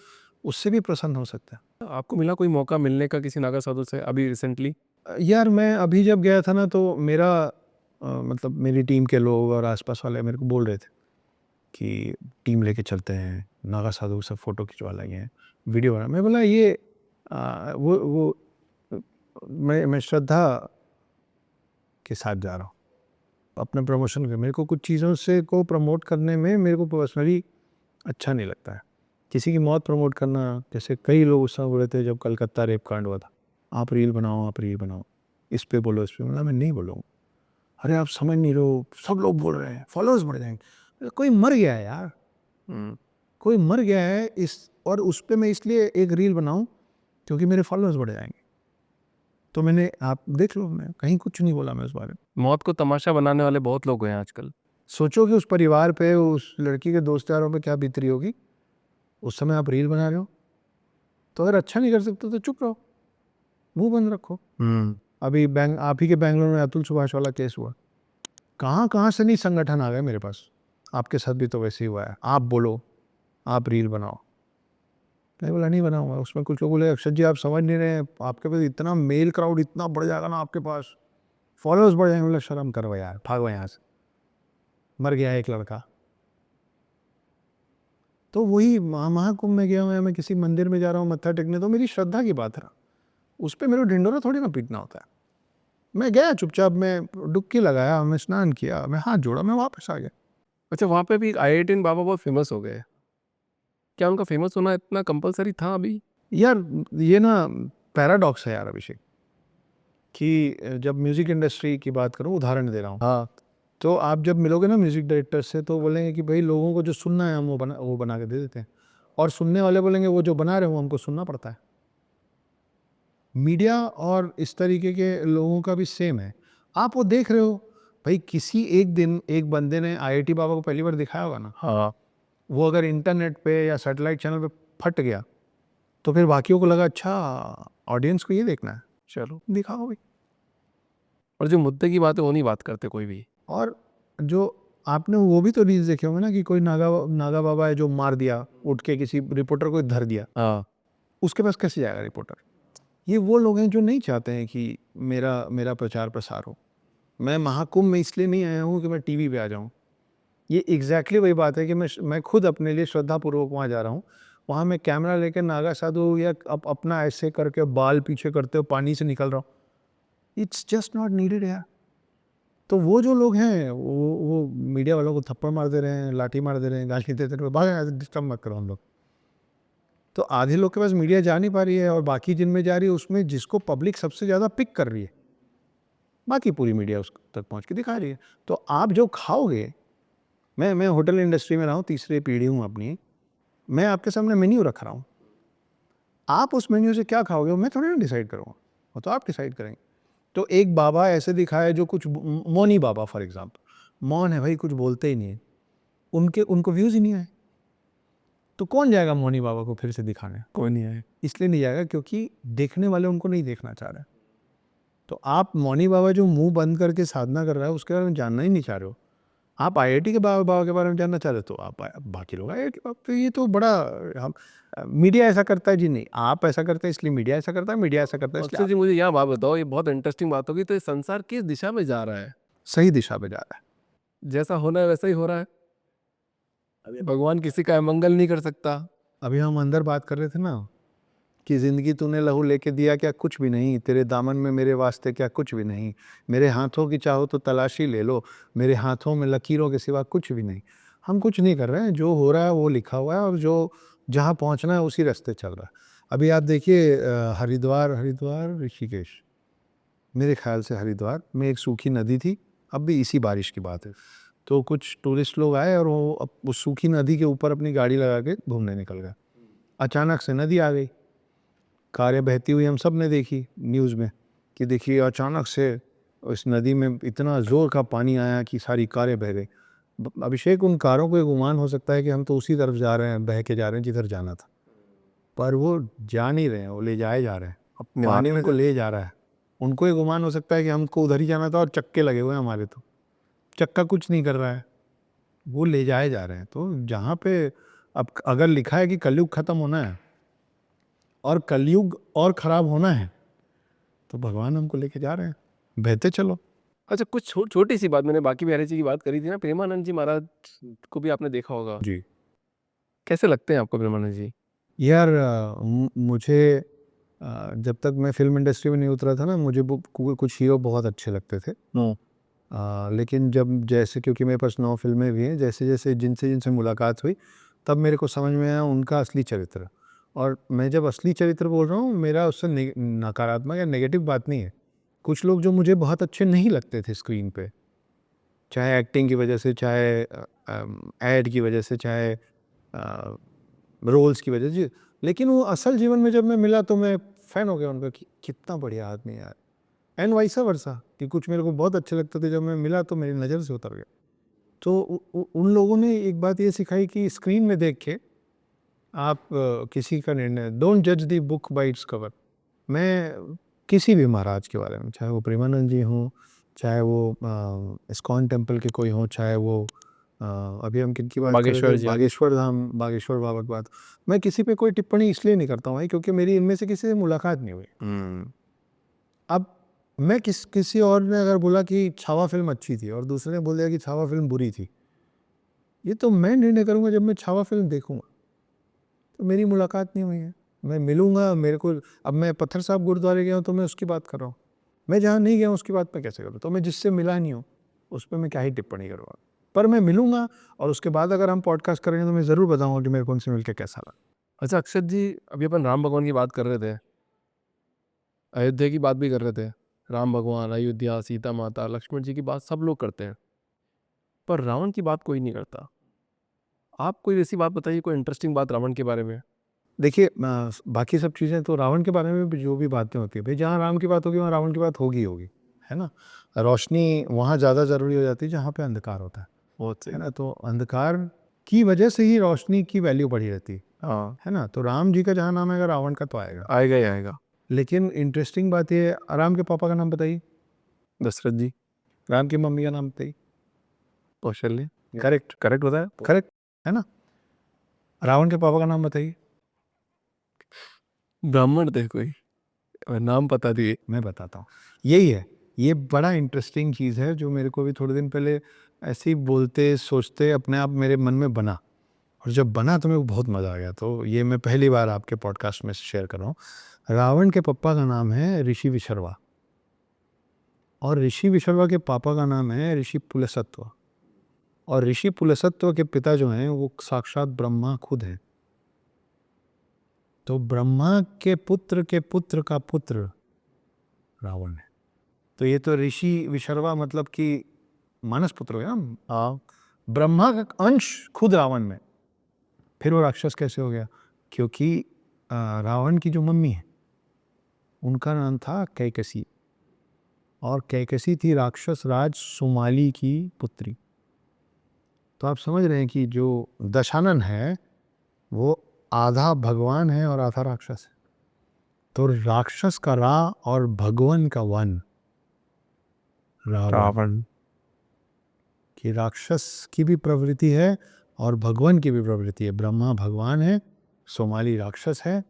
उससे भी प्रसन्न हो सकता है। आपको मिला कोई मौका मिलने का किसी नागा साधु से अभी रिसेंटली? यार मैं अभी जब गया था ना तो मेरा मतलब मेरी टीम के लोग और आसपास वाले मेरे को बोल रहे थे कि टीम लेके चलते हैं, नागा साधु सब फोटो खिंचवा लेंगे, वीडियो बना। मैं बोला ये मैं श्रद्धा के साथ जा रहा हूँ अपने प्रमोशन के। मेरे को कुछ चीज़ों से को प्रमोट करने में मेरे को पर्सनली अच्छा नहीं लगता है। किसी की मौत प्रमोट करना, जैसे कई लोग उस समय बोले थे जब कलकत्ता रेप कांड हुआ था, आप रील बनाओ, इस पे बोलो इस पे। मतलब मैं नहीं बोलूँगा। अरे आप समझ नहीं रहे हो, सब लोग बोल रहे हैं फॉलोअर्स बढ़ जाएंगे। कोई मर गया है यार, कोई मर गया है और उस पर मैं इसलिए एक रील बनाऊं क्योंकि मेरे फॉलोअर्स बढ़ जाएंगे। तो मैंने, आप देख लो, मैं कहीं कुछ नहीं बोला मैं उस बारे में। मौत को तमाशा बनाने वाले बहुत लोग हैं आजकल। सोचो कि उस परिवार पे, उस लड़की के दोस्त यारों पे क्या बीत रही होगी उस समय। आप रील बना रहे हो तो अगर अच्छा नहीं कर सकते तो चुप रहो, मुंह बंद रखो। अभी आप ही के बैंगलोर में अतुल सुभाष वाला केस हुआ, कहाँ से नहीं संगठन आ गए मेरे पास। आपके साथ भी तो वैसे ही हुआ है, आप बोलो आप रील बनाओ। मैं बोला नहीं बनाऊंगा। उसमें कुछ लोग बोले अक्षत जी आप समझ नहीं रहे हैं, आपके पास इतना मेल क्राउड इतना बढ़ जाएगा ना, आपके पास फॉलोअर्स बढ़ जाएंगे। बोला शर्म करो यार, भागो यहाँ से, मर गया एक लड़का। तो वही महाकुंभ में गया मैं किसी मंदिर में जा रहा हूँ मत्था टेकने, तो मेरी श्रद्धा की बात है, उस पर मेरे ढिंडोरा थोड़ी ना पीटना होता है। मैं गया चुपचाप, मैं डुबकी लगाया, मैं स्नान किया, मैं हाथ जोड़ा, मैं वापस आ गया। अच्छा, वहाँ पे भी IITN बाबा बहुत फेमस हो गए। क्या उनका फेमस होना इतना कंपलसरी था अभी? यार ये ना पैराडॉक्स है यार अभिषेक, कि जब म्यूजिक इंडस्ट्री की बात करूँ, उदाहरण दे रहा हूँ, हाँ, तो आप जब मिलोगे ना म्यूजिक डायरेक्टर से तो बोलेंगे कि भाई लोगों को जो सुनना है हम वो बना के दे देते हैं, और सुनने वाले बोलेंगे वो जो बना रहे हो हमको सुनना पड़ता है। मीडिया और इस तरीके के लोगों का भी सेम है। आप वो देख रहे हो भाई, किसी एक दिन एक बंदे ने IIT बाबा को पहली बार दिखाया होगा ना, हाँ, वो अगर इंटरनेट पे या सैटेलाइट चैनल पे फट गया तो फिर बाकियों को लगा अच्छा ऑडियंस को ये देखना है, चलो दिखाओ भाई। और जो मुद्दे की बात है वो नहीं बात करते कोई भी। और जो आपने वो भी तो रील्स देखे होंगे ना कि कोई नागा बाबा है जो मार दिया, उठ के किसी रिपोर्टर को धर दिया, हाँ, उसके पास कैसे जाएगा रिपोर्टर। ये वो लोग हैं जो नहीं चाहते हैं कि मेरा प्रचार प्रसार हो। मैं महाकुंभ में इसलिए नहीं आया हूँ कि मैं टीवी पे आ जाऊँ। ये एग्जैक्टली वही बात है कि मैं खुद अपने लिए श्रद्धापूर्वक वहाँ जा रहा हूँ। वहाँ मैं कैमरा लेकर नागा साधु या अपना ऐसे करके बाल पीछे करते हो पानी से निकल रहा हूँ, इट्स जस्ट नॉट नीडेड यार। तो वो जो लोग हैं वो मीडिया वालों को थप्पड़ मार दे रहे हैं, लाठी मार दे रहे हैं, गाली देते रहे, भाग डिस्टर्ब मत करो हम लोग। तो आधे लोग के पास मीडिया जा नहीं पा रही है और बाकी जिनमें जा रही है उसमें जिसको पब्लिक सबसे ज़्यादा पिक कर रही है, बाकी पूरी मीडिया उस तक पहुंच के दिखा रही है। तो आप जो खाओगे, मैं होटल इंडस्ट्री में रहा हूँ, तीसरी पीढ़ी हूँ अपनी, मैं आपके सामने मेन्यू रख रहा हूँ, आप उस मेन्यू से क्या खाओगे वो मैं थोड़ी ना डिसाइड करूँगा, वो तो आप डिसाइड करेंगे। तो एक बाबा ऐसे दिखाए जो कुछ, मौनी बाबा फॉर एग्जाम्पल, मौन है भाई, कुछ बोलते ही नहीं है, उनको व्यूज़ ही नहीं आए, तो कौन जाएगा मौनी बाबा को फिर से दिखाने? कोई नहीं है। इसलिए नहीं जाएगा क्योंकि देखने वाले उनको नहीं देखना चाह रहे। तो आप मौनी बाबा जो मुंह बंद करके साधना कर रहा है उसके बारे में जानना ही नहीं चाह रहे हो। आप आईआईटी के बाबा के बारे में जानना चाह रहे हो तो आप बाकी लोग आईआईटी बाबा, तो ये तो बड़ा हम मीडिया ऐसा करता है जी, नहीं आप ऐसा करते हैं इसलिए मीडिया ऐसा करता है, मीडिया ऐसा करता है इसलिए अक्षर जी मुझे यहाँ बात बताओ, ये बहुत इंटरेस्टिंग बात होगी, तो ये संसार किस दिशा में जा रहा है? सही दिशा पे जा रहा है। जैसा होना है वैसा ही हो रहा है। भगवान किसी का मंगल नहीं कर सकता। अभी हम अंदर बात कर रहे थे ना कि ज़िंदगी तूने लहू लेके दिया क्या, कुछ भी नहीं, तेरे दामन में मेरे वास्ते क्या, कुछ भी नहीं, मेरे हाथों की चाहो तो तलाशी ले लो, मेरे हाथों में लकीरों के सिवा कुछ भी नहीं। हम कुछ नहीं कर रहे हैं, जो हो रहा है वो लिखा हुआ है और जो जहाँ पहुँचना है उसी रास्ते चल रहा है। अभी आप देखिए हरिद्वार ऋषिकेश, मेरे ख्याल से हरिद्वार में एक सूखी नदी थी, अब भी इसी बारिश की बात है। तो कुछ टूरिस्ट लोग आए और वो अब उस सूखी नदी के ऊपर अपनी गाड़ी लगा के घूमने निकल गए। अचानक से नदी आ गई, कारें बहती हुई हम सब ने देखी न्यूज़ में कि देखिए अचानक से उस नदी में इतना ज़ोर का पानी आया कि सारी कारें बह गई। अभिषेक, उन कारों को एक गुमान हो सकता है कि हम तो उसी तरफ जा रहे हैं, बह के जा रहे हैं जिधर जाना था, पर वो जा नहीं रहे हैं, वो ले जाए जा रहे हैं, अब पानी उनको ले जा रहा है। उनको ये गुमान हो सकता है कि हमको उधर ही जाना था और चक्के लगे हुए हैं हमारे, तो चक्का कुछ नहीं कर रहा है, वो ले जाए जा रहे हैं। तो जहाँ पे अब अगर लिखा है कि कलयुग ख़त्म होना है और कलयुग और ख़राब होना है, तो भगवान हमको लेके जा रहे हैं, बहते चलो। अच्छा, कुछ छोटी सी बात, मैंने बाकी बिहारी जी की बात करी थी ना, प्रेमानंद जी महाराज को भी आपने देखा होगा। जी कैसे लगते हैं आपको प्रेमानंद जी? यार, मुझे जब तक मैं फिल्म इंडस्ट्री में नहीं उतरा था ना, मुझे कुछ हीरो बहुत अच्छे लगते थे। लेकिन जब जैसे, क्योंकि मेरे पास 9 फिल्में भी हैं, जैसे जैसे जिनसे मुलाकात हुई तब मेरे को समझ में आया उनका असली चरित्र। और मैं जब असली चरित्र बोल रहा हूँ, मेरा उससे नकारात्मक या नेगेटिव बात नहीं है। कुछ लोग जो मुझे बहुत अच्छे नहीं लगते थे स्क्रीन पे, चाहे एक्टिंग की वजह से, चाहे ऐड की वजह से, चाहे रोल्स की वजह से, लेकिन वो असल जीवन में जब मैं मिला तो मैं फ़ैन हो गया उनका कि कितना बढ़िया आदमी है यार। एंड वाइसा वर्सा, कि कुछ मेरे को बहुत अच्छे लगते थे, जब मैं मिला तो मेरी नज़र से उतर गया। तो उन लोगों ने एक बात ये सिखाई कि स्क्रीन में देख के आप किसी का निर्णय, डोंट जज the book by its cover. मैं किसी भी महाराज के बारे में, चाहे वो प्रेमानंद जी हों, चाहे वो इस्कॉन टेम्पल के कोई हों, चाहे वो अभी हम किनकी बात कर रहे थे, बागेश्वर धाम, बागेश्वर बाबा की बात, मैं किसी पे कोई टिप्पणी इसलिए नहीं करता हूँ भाई क्योंकि मेरी इनमें से किसी से मुलाकात नहीं हुई। अब मैं किसी और ने अगर बोला कि छावा फिल्म अच्छी थी और दूसरे ने बोल दिया कि छावा फिल्म बुरी थी, ये तो मैं निर्णय करूँगा जब मैं छावा फिल्म देखूँगा। तो मेरी मुलाकात नहीं हुई है, मैं मिलूँगा, मेरे को, अब मैं पत्थर साहब गुरुद्वारे गया हूँ तो मैं उसकी बात कर रहा हूँ, मैं जहाँ नहीं गया हूँ उसकी बात मैं कैसे करूँ? तो मैं जिससे मिला नहीं हूँ उस पर मैं क्या ही टिप्पणी करूँगा, पर मैं मिलूँगा और उसके बाद अगर हम पॉडकास्ट करेंगे तो मैं ज़रूर बताऊँगा कि मेरे को उनसे मिलकर कैसा लगा। अच्छा अक्षत जी, अभी अपन राम भगवान की बात कर रहे थे, अयोध्या की बात भी कर रहे थे। राम भगवान, अयोध्या, सीता माता, लक्ष्मण जी की बात सब लोग करते हैं, पर रावण की बात कोई नहीं करता। आप कोई ऐसी बात बताइए, कोई इंटरेस्टिंग बात रावण के बारे में। देखिए, बाकी सब चीज़ें तो रावण के बारे में भी जो भी बातें होती है भाई, जहाँ राम की बात होगी वहाँ रावण की बात होगी होगी, है ना। रोशनी वहाँ ज़्यादा ज़रूरी हो जाती है जहाँ पे अंधकार होता है, बहुत है ना। तो अंधकार की वजह से ही रोशनी की वैल्यू बढ़ी रहती है, हाँ, है ना। तो राम जी का जहाँ नाम आएगा रावण का तो आएगा। आएगा ही आएगा। लेकिन इंटरेस्टिंग बात ये है, राम के पापा का नाम बताइए, दशरथ जी। राम की मम्मी का नाम बताइए। कौशल्य। करेक्ट, करेक्ट बताया। करेक्ट, है ना। रावण के पापा का नाम बताइए। ब्राह्मण थे कोई, नाम पता दिए। मैं बताता हूँ, यही है, ये बड़ा इंटरेस्टिंग चीज़ है जो मेरे को भी थोड़े दिन पहले ऐसे ही बोलते सोचते अपने आप मेरे मन में बना, और जब बना तो मेरे को बहुत मज़ा आ गया। तो ये मैं पहली बार आपके पॉडकास्ट में शेयर कर रहा हूँ। रावण के पापा का नाम है ऋषि विशर्वा, और ऋषि विशर्वा के पापा का नाम है ऋषि पुलसत्व, और ऋषि पुलसत्व के पिता जो हैं वो साक्षात ब्रह्मा खुद हैं। तो ब्रह्मा के पुत्र का पुत्र रावण है। तो ये तो ऋषि विशर्वा मतलब कि मानस पुत्र हो गया ना। हाँ, ब्रह्मा का अंश खुद रावण में, फिर वो राक्षस कैसे हो गया? क्योंकि रावण की जो मम्मी है उनका नाम था कैकसी, और कैकसी थी राक्षस राज सुमाली की पुत्री। तो आप समझ रहे हैं कि जो दशानन है वो आधा भगवान है और आधा राक्षस है। तो राक्षस का रा और भगवान का वन, रावण कि राक्षस की भी प्रवृत्ति है और भगवान की भी प्रवृत्ति है। ब्रह्मा भगवान है, सोमाली राक्षस है,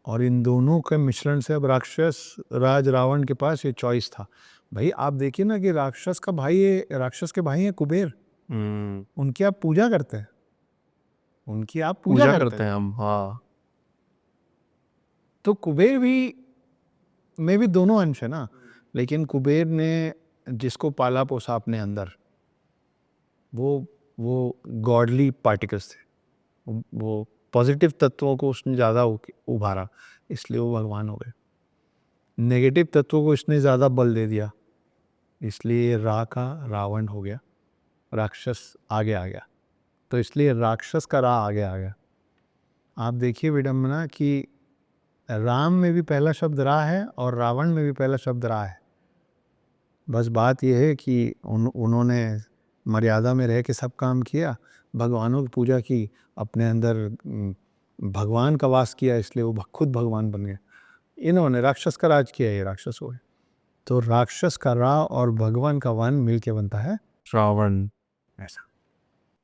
और इन दोनों के मिश्रण से अब राक्षस राज रावण के पास ये चॉइस था। भाई आप देखिए ना कि राक्षस के भाई हैं कुबेर, उनकी आप पूजा करते हैं, उनकी आप पूजा करते हैं। हम। हाँ, तो कुबेर में भी दोनों अंश है ना, लेकिन कुबेर ने जिसको पाला पोसा अपने अंदर, वो गॉडली पार्टिकल्स थे, वो पॉजिटिव तत्वों को उसने ज़्यादा उभारा, इसलिए वो भगवान हो गए। नेगेटिव तत्वों को इसने ज़्यादा बल दे दिया, इसलिए का रावण हो गया, राक्षस आगे आ गया। तो इसलिए राक्षस का आगे आ गया। आप देखिए विडम्बना कि राम में भी पहला शब्द रा है और रावण में भी पहला शब्द रा है। बस बात यह है कि उन्होंने मर्यादा में रह के सब काम किया, भगवानों की पूजा की, अपने अंदर भगवान का वास किया, इसलिए वो खुद भगवान बन गए। इन्होंने राक्षस का राज किया, ये राक्षस हुए। तो राक्षस का रा और भगवान का वन मिलके बनता है रावण। ऐसा।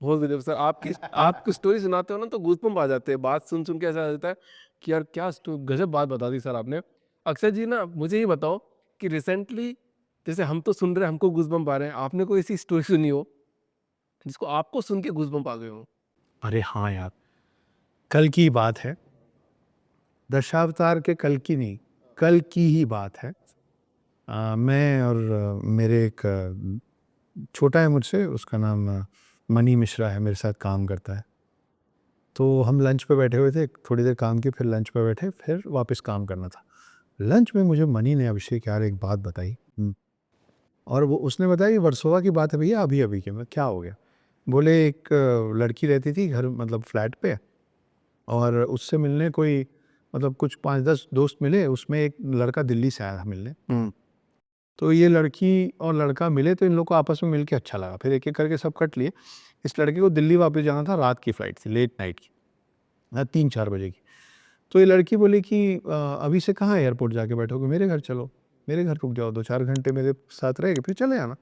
बहुत गजब सर, आपकी स्टोरी सुनाते हो ना तो गूज़बम्प आ जाते हैं। बात सुन के ऐसा लगता है कि यार क्या गजब बात बता दी सर आपने। अक्षय जी ना मुझे ये बताओ कि रिसेंटली जैसे हम तो सुन रहे हैं, हमको गूज़बम्प आ रहे हैं, आपने कोई ऐसी स्टोरी सुनी हो जिसको आपको सुन के गूज़बम्प आ गए हो? अरे हाँ यार, कल की बात है, दशावतार के कल की नहीं, कल की ही बात है। मैं और मेरे एक छोटा है मुझसे, उसका नाम मनी मिश्रा है, मेरे साथ काम करता है। तो हम लंच पे बैठे हुए थे, थोड़ी देर काम की, फिर लंच पे बैठे, फिर वापस काम करना था। लंच में मुझे मनी ने, अभिषेक यार एक बात बताई, और वो उसने बताया कि वर्सोवा की बात है भैया, अभी अभी के। मैं क्या हो गया? बोले एक लड़की रहती थी घर, मतलब फ्लैट पे, और उससे मिलने कोई, मतलब कुछ 5-10 दोस्त मिले, उसमें एक लड़का दिल्ली से आया था मिलने। तो ये लड़की और लड़का मिले, तो इन लोग को आपस में मिल के अच्छा लगा, फिर एक एक करके सब कट लिए। इस लड़के को दिल्ली वापस जाना था, रात की फ़्लाइट थी, लेट नाइट की, 3-4 बजे की। तो ये लड़की बोली कि अभी से कहाँ एयरपोर्ट जाके बैठोगे, मेरे घर चलो, मेरे घर रुक जाओ, 2-4 घंटे मेरे साथ रहेगे, फिर चले आना।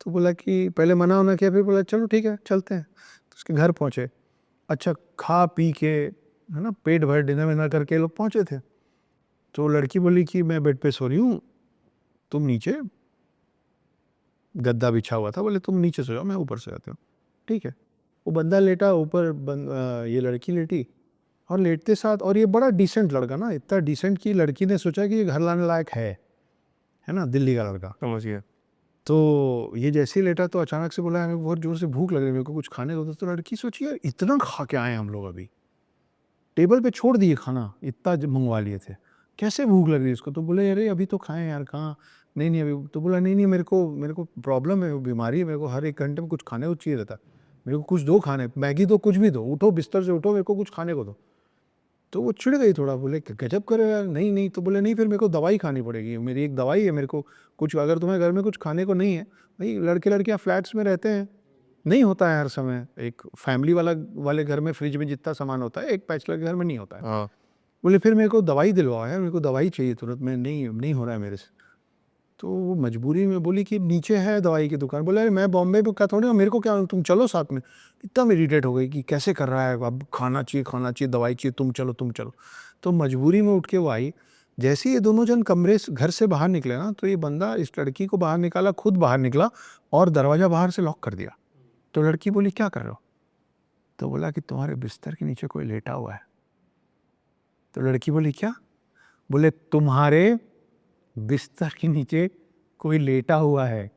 तो बोला कि पहले मना होना किया, फिर बोला चलो ठीक है चलते हैं। तो उसके घर पहुँचे, अच्छा खा पी के, है ना, पेट भर डिनर विनर करके ये लोग पहुँचे थे। तो लड़की बोली कि मैं बेड पे सो रही हूँ, तुम नीचे, गद्दा बिछा हुआ था, बोले तुम नीचे सो जाओ, मैं ऊपर सो जाती हूँ। ठीक है, वो बंदा लेटा ऊपर, ये लड़की लेटी, और लेटते साथ, और ये बड़ा डिसेंट लड़का ना, इतना डिसेंट कि लड़की ने सोचा कि ये घर लाने लायक है ना, दिल्ली का लड़का। समझ गया। तो ये जैसे ही लेटा, तो अचानक से बोला हमें बहुत जोर से भूख लग रही है, मेरे को कुछ खाने दो। तो लड़की सोची यार इतना खा के आए हम लोग, अभी टेबल पे छोड़ दिए खाना, इतना मंगवा लिए थे, कैसे भूख लग रही है इसको? तो बोले अरे अभी तो खाएं यार, कहाँ, नहीं अभी। तो बोला नहीं मेरे को प्रॉब्लम है, बीमारी है, मेरे को हर 1 घंटे में कुछ खाने को चाहिए रहता, मेरे को कुछ दो खाने, मैगी दो, कुछ भी दो, उठो बिस्तर से उठो, मेरे को कुछ खाने को दो। तो वो चिढ़ गई थोड़ा, बोले गजब करे यार, नहीं। तो बोले नहीं, फिर मेरे को दवाई खानी पड़ेगी, मेरी एक दवाई है, मेरे को कुछ, अगर तुम्हें घर में कुछ खाने को नहीं है, भाई लड़के लड़कियाँ फ्लैट्स में रहते हैं, नहीं होता है हर समय, एक फैमिली वाले घर में फ्रिज में जितना सामान होता है, एक बैचलर के घर में नहीं होता है। हाँ, बोले फिर मेरे को दवाई दिलवाओ यार, मेरे को दवाई चाहिए तुरंत, मैं नहीं हो रहा है मेरे से। तो वो मजबूरी में बोली कि नीचे है दवाई की दुकान। बोला अरे मैं बॉम्बे में क्या थोड़ी, मेरे को क्या, तुम चलो साथ में। इतना इरिटेट हो गई कि कैसे कर रहा है, अब खाना चाहिए, दवाई चाहिए, तुम चलो। तो मजबूरी में उठ के वो आई। जैसे ही ये दोनों जन कमरे घर से बाहर निकले ना, तो ये बंदा इस लड़की को बाहर निकाला, खुद बाहर निकला, और दरवाज़ा बाहर से लॉक कर दिया। तो लड़की बोली क्या कर रहे हो? तो बोला कि तुम्हारे बिस्तर के नीचे कोई लेटा हुआ है। तो लड़की बोली क्या? बोले तुम्हारे बिस्तर के नीचे कोई लेटा हुआ है।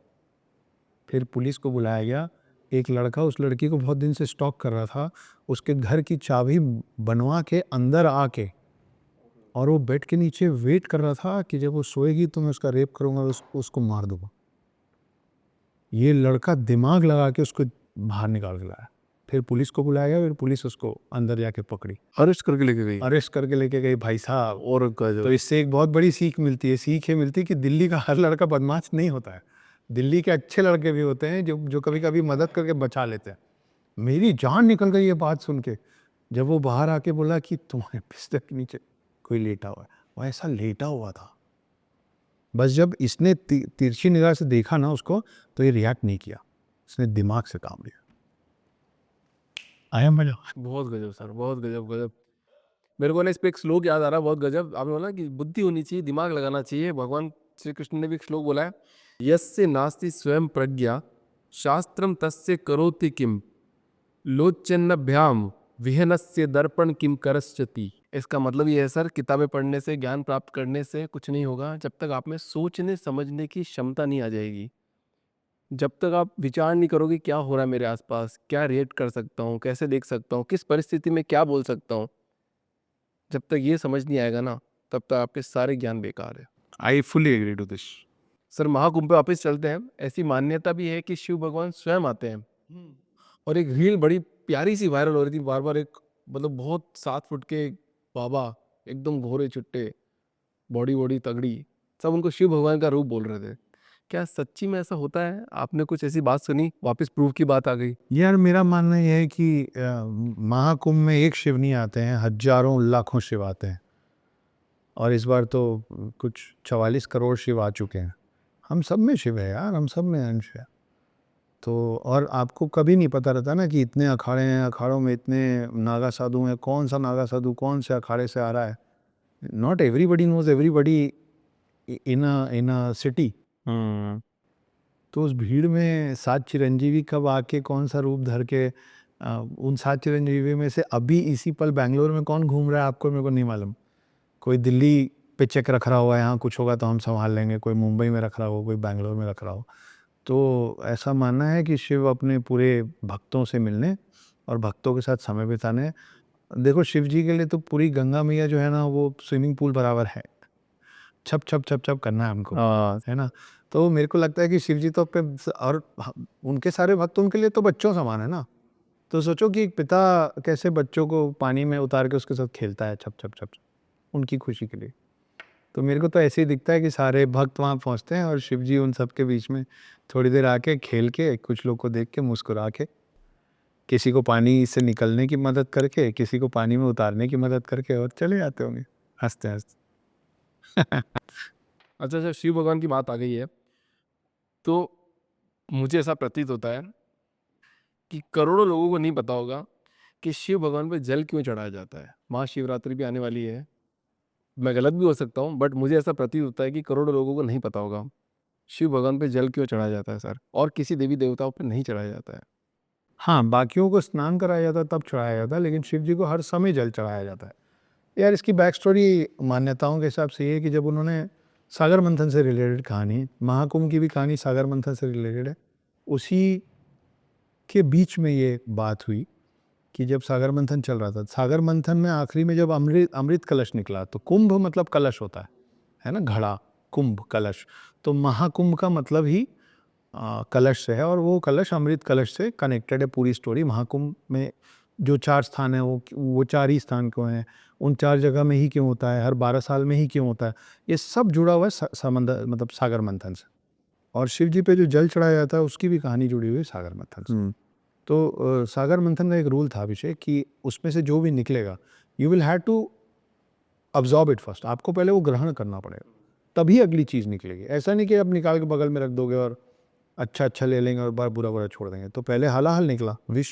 फिर पुलिस को बुलाया गया। एक लड़का उस लड़की को बहुत दिन से स्टॉक कर रहा था, उसके घर की चाबी बनवा के अंदर आके, और वो बेड के नीचे वेट कर रहा था कि जब वो सोएगी तो मैं उसका रेप करूंगा, उसको मार दूंगा। ये लड़का दिमाग लगा के उसको बाहर निकाल के लाया। फिर पुलिस को बुलाया गया, फिर पुलिस उसको अंदर जाके पकड़ी, अरेस्ट करके लेके गई। अरेस्ट करके लेके गई भाई साहब। और गजब। तो इससे एक बहुत बड़ी सीख मिलती है कि दिल्ली का हर लड़का बदमाश नहीं होता है, दिल्ली के अच्छे लड़के भी होते हैं जो कभी कभी मदद करके बचा लेते हैं। मेरी जान निकल गई ये बात सुन के, जब वो बाहर आके बोला कि तुम्हारे बिस्तर के नीचे कोई लेटा हुआ है। वो ऐसा लेटा हुआ था, बस जब इसने तिरछी निगाह से देखा ना उसको, तो ये रिएक्ट नहीं किया, इसने दिमाग से काम लिया। आया मजा? बहुत गजब सर, बहुत गजब गजब। मेरे को ना इस पे एक श्लोक याद आ रहा है, बहुत गजब। आपने बोला कि बुद्धि होनी चाहिए, दिमाग लगाना चाहिए। भगवान श्री कृष्ण ने भी एक श्लोक बोला है, यस्य नास्ति स्वयं प्रज्ञा शास्त्रम तस्य करोति किम लोचन्नभ्याम विहनस्य दर्पण किम करश्चति। इसका मतलब ये है सर, किताबें पढ़ने से, ज्ञान प्राप्त करने से कुछ नहीं होगा जब तक आप में सोचने समझने की क्षमता नहीं आ जाएगी। जब तक आप विचार नहीं करोगे क्या हो रहा है मेरे आसपास, क्या रिएक्ट कर सकता हूँ, कैसे देख सकता हूँ, किस परिस्थिति में क्या बोल सकता हूँ, जब तक ये समझ नहीं आएगा ना, तब तक आपके सारे ज्ञान बेकार है। I fully agree to this. Sir Mahakumbh पे वापस चलते हैं। ऐसी मान्यता भी है कि शिव भगवान स्वयं आते हैं, और एक रील बड़ी प्यारी सी वायरल हो रही थी बार बार। एक मतलब बहुत 7 फुट के बाबा, एकदम घोरे चुट्टे, बॉडी बॉडी तगड़ी, सब उनको शिव भगवान का रूप बोल रहे थे। क्या सच्ची में ऐसा होता है? आपने कुछ ऐसी बात सुनी, वापस प्रूफ की बात आ गई? यार मेरा मानना यह है कि महाकुंभ में एक शिव नहीं आते हैं, हजारों लाखों शिव आते हैं। और इस बार तो कुछ 44 करोड़ शिव आ चुके हैं। हम सब में शिव है यार, हम सब में अंश है। तो और आपको कभी नहीं पता रहता ना कि इतने अखाड़े हैं, अखाड़ों में इतने नागा साधु हैं, कौन सा नागा साधु कौन से अखाड़े से आ रहा है। Not everybody knows everybody in a city. तो उस भीड़ में 7 चिरंजीवी कब आके कौन सा रूप धर के उन 7 चिरंजीवी में से अभी इसी पल बैंगलोर में कौन घूम रहा है आपको मेरे को नहीं मालूम। कोई दिल्ली पे चेक रख रहा हुआ है, यहाँ कुछ होगा तो हम संभाल लेंगे, कोई मुंबई में रख रहा हो, कोई बैंगलोर में रख रहा हो। तो ऐसा मानना है कि शिव अपने पूरे भक्तों से मिलने और भक्तों के साथ समय बिताने। देखो शिव जी के लिए तो पूरी गंगा मैया जो है ना, वो स्विमिंग पूल बराबर है। छप छप छप छप करना है हमको, है ना। तो मेरे को लगता है कि शिव जी तो पे और उनके सारे भक्त उनके लिए तो बच्चों समान है ना। तो सोचो कि एक पिता कैसे बच्चों को पानी में उतार के उसके साथ खेलता है छप छप छप, उनकी खुशी के लिए। तो मेरे को तो ऐसे ही दिखता है कि सारे भक्त वहाँ पहुँचते हैं और शिव जी उन सब के बीच में थोड़ी देर आके खेल के, कुछ लोग को देख के मुस्कुरा के, किसी को पानी से निकलने की मदद करके, किसी को पानी में उतारने की मदद करके, और चले जाते होंगे हंसते हंसते। अच्छा, शिव भगवान की बात आ गई है तो मुझे ऐसा प्रतीत होता है कि करोड़ों लोगों को नहीं पता होगा कि शिव भगवान पे जल क्यों चढ़ाया जाता है। महाशिवरात्रि भी आने वाली है, मैं गलत भी हो सकता हूँ, बट मुझे ऐसा प्रतीत होता है कि करोड़ों लोगों को नहीं पता होगा शिव भगवान पे जल क्यों चढ़ाया जाता है सर, और किसी देवी देवताओं पे नहीं चढ़ाया जाता है। हाँ, बाकियों को स्नान कराया जाता है तब चढ़ाया जाता है, लेकिन शिव जी को हर समय जल चढ़ाया जाता है। यार इसकी बैक स्टोरी मान्यताओं के हिसाब से ये है कि जब उन्होंने सागर मंथन से रिलेटेड कहानी, महाकुंभ की भी कहानी सागर मंथन से रिलेटेड है, उसी के बीच में ये बात हुई कि जब सागर मंथन चल रहा था, सागर मंथन में आखिरी में जब अमृत कलश निकला, तो कुंभ मतलब कलश होता है ना, घड़ा, कुंभ कलश। तो महाकुंभ का मतलब ही कलश से है, और वो कलश अमृत कलश से कनेक्टेड है पूरी स्टोरी। महाकुंभ में जो 4 स्थान है वो 4 ही स्थान क्यों हैं, उन 4 जगह में ही क्यों होता है, हर 12 साल में ही क्यों होता है, ये सब जुड़ा हुआ है समंदर मतलब सागर मंथन से। और शिव जी पे जो जल चढ़ाया जाता है उसकी भी कहानी जुड़ी हुई है सागर मंथन से। तो सागर मंथन का एक रूल था अभिषेक कि उसमें से जो भी निकलेगा, you will have to absorb it first. आपको पहले वो ग्रहण करना पड़ेगा, तभी अगली चीज़ निकलेगी। ऐसा नहीं कि आप निकाल के बगल में रख दोगे और अच्छा ले लेंगे और बार बुरा छोड़ देंगे। तो पहले हलाहल निकला विष,